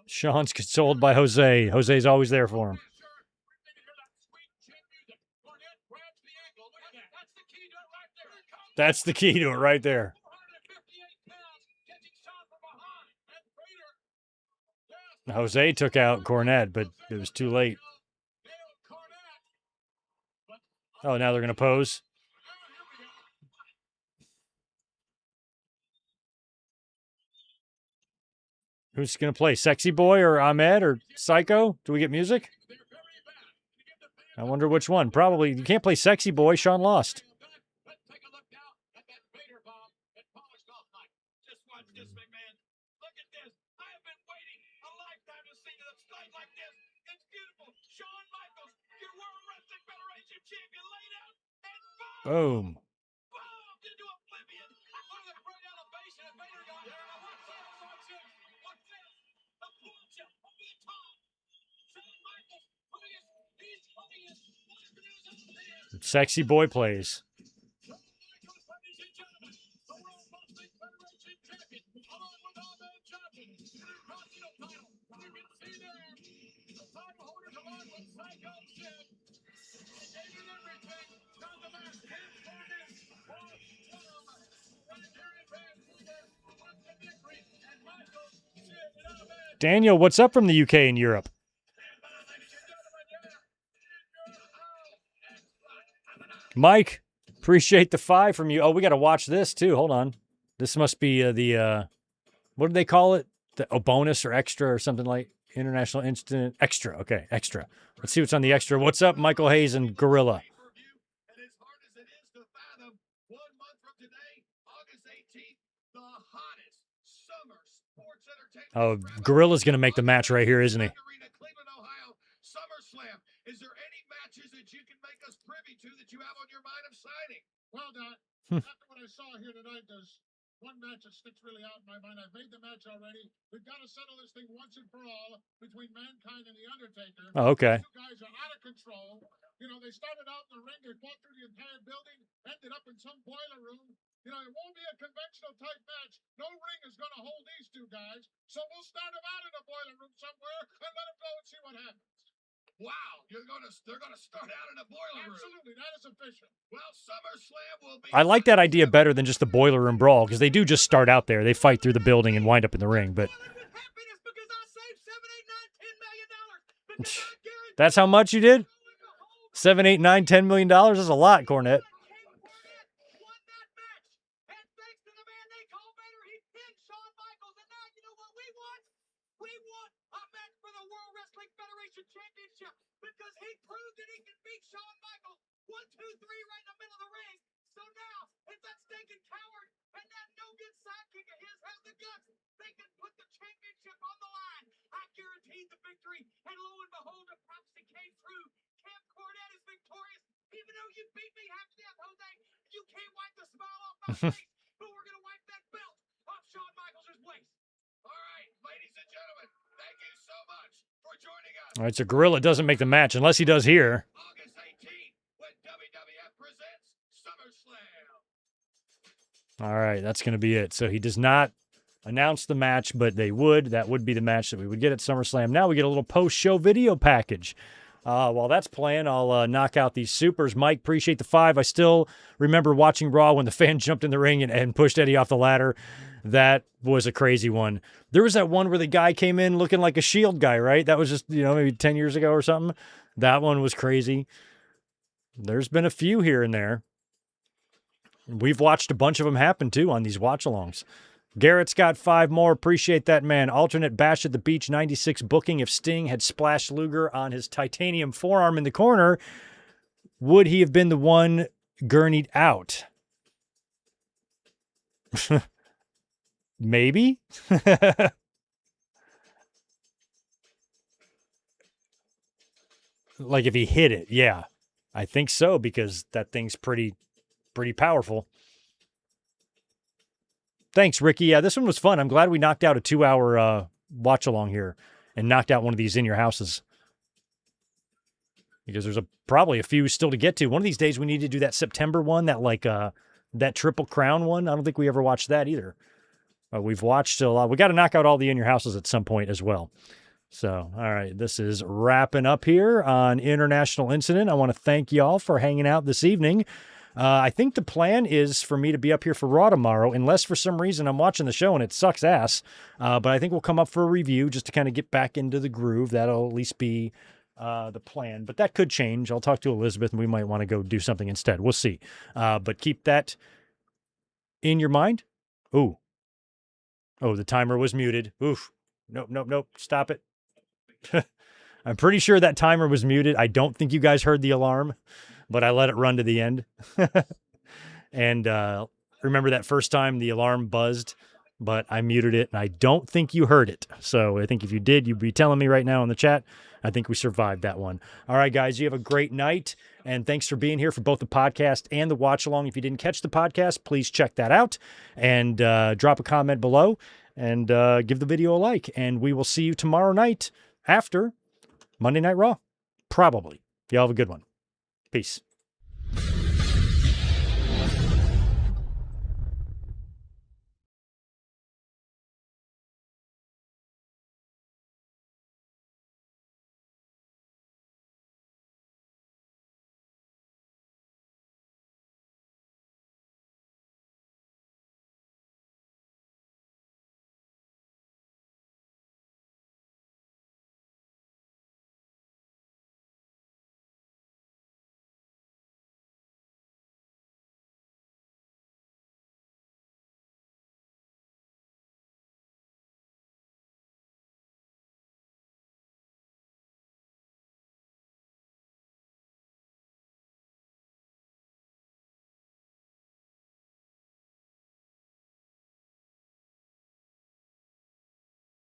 Shawn's consoled by Jose. Jose's always there for him. That's the key to it right there. Jose took out Cornette, but it was too late. Oh, now they're going to pose. Who's going to play? Sexy Boy or Ahmed or Psycho? Do we get music? I wonder which one. Probably. You can't play Sexy Boy. Shawn lost. Boom. Sexy boy plays. Daniel, what's up from the UK and Europe? Mike, appreciate the 5 from you. Oh, we got to watch this too. Hold on. This must be what do they call it? The bonus or extra or something like International Instant Extra. Okay, extra. Let's see what's on the extra. What's up, Michael Hayes and Gorilla? Oh, Gorilla's going to make the match right here, isn't he? SummerSlam. Is there any matches that you can make us privy to that you have on your mind of signing? Well, after what I saw here tonight, there's one match that sticks really out in my mind. I've made the match already. We've got to settle this thing once and for all between Mankind and The Undertaker. Oh, okay. These two guys are out of control. You know, they started out in the ring. They fought through the entire building, ended up in some boiler room. You know, it won't be a conventional type match. No ring is going to hold these two guys. So we'll start them out in a boiler room somewhere and let them go and see what happens. Wow, they're going to start out in a boiler room. Absolutely, that is official. Well, SummerSlam will be... I like that idea better than just the boiler room brawl, because they do just start out there. They fight through the building and wind up in the ring, but... That's how much you did? $7, $8, $9, $10 million? That's a lot, Cornette. Because he proved that he can beat Shawn Michaels 1, 2, 3 right in the middle of the ring. So now, if that stinking coward and that no-good sidekick of his has the guts, they can put the championship on the line. I guaranteed the victory, and lo and behold, the prophecy came true. Camp Cornette is victorious, even though you beat me half to death, Jose. You can't wipe the smile off my face, but we're going to wipe that belt off Shawn Michaels' waist. All right, ladies and gentlemen, thank you so much for joining us. All right, so Gorilla doesn't make the match unless he does here. August 18th, when WWF presents SummerSlam. All right, that's going to be it. So he does not announce the match, but they would. That would be the match that we would get at SummerSlam. Now we get a little post-show video package. While that's playing, I'll knock out these supers. Mike, appreciate the 5. I still remember watching Raw when the fan jumped in the ring and pushed Eddie off the ladder. That was a crazy one. There was that one where the guy came in looking like a Shield guy, right? That was just, maybe 10 years ago or something. That one was crazy. There's been a few here and there. We've watched a bunch of them happen, too, on these watch-alongs. Garrett's got 5 more. Appreciate that, man. Alternate Bash at the Beach 96 booking. If Sting had splashed Luger on his titanium forearm in the corner, would he have been the one gurneyed out? Maybe. Like if he hit it, yeah. I think so, because that thing's pretty powerful. Thanks, Ricky. Yeah, this one was fun. I'm glad we knocked out a 2-hour watch-along here and knocked out one of these in your houses. Because there's probably a few still to get to. One of these days we need to do that September one, that Triple Crown one. I don't think we ever watched that either. We've watched a lot. We got to knock out all the in your houses at some point as well. So, all right, this is wrapping up here on International Incident. I want to thank y'all for hanging out this evening. I think the plan is for me to be up here for Raw tomorrow, unless for some reason I'm watching the show and it sucks ass. But I think we'll come up for a review just to kind of get back into the groove. That'll at least be the plan. But that could change. I'll talk to Elizabeth and we might want to go do something instead. We'll see. But keep that in your mind. Ooh. Oh, the timer was muted. Oof. Nope. Stop it. I'm pretty sure that timer was muted. I don't think you guys heard the alarm, but I let it run to the end. And remember that first time the alarm buzzed, but I muted it, and I don't think you heard it. So I think if you did, you'd be telling me right now in the chat. I think we survived that one. All right, guys, you have a great night, and thanks for being here for both the podcast and the watch-along. If you didn't catch the podcast, please check that out, and drop a comment below, and give the video a like. And we will see you tomorrow night after Monday Night Raw. Probably. Y'all have a good one. Peace.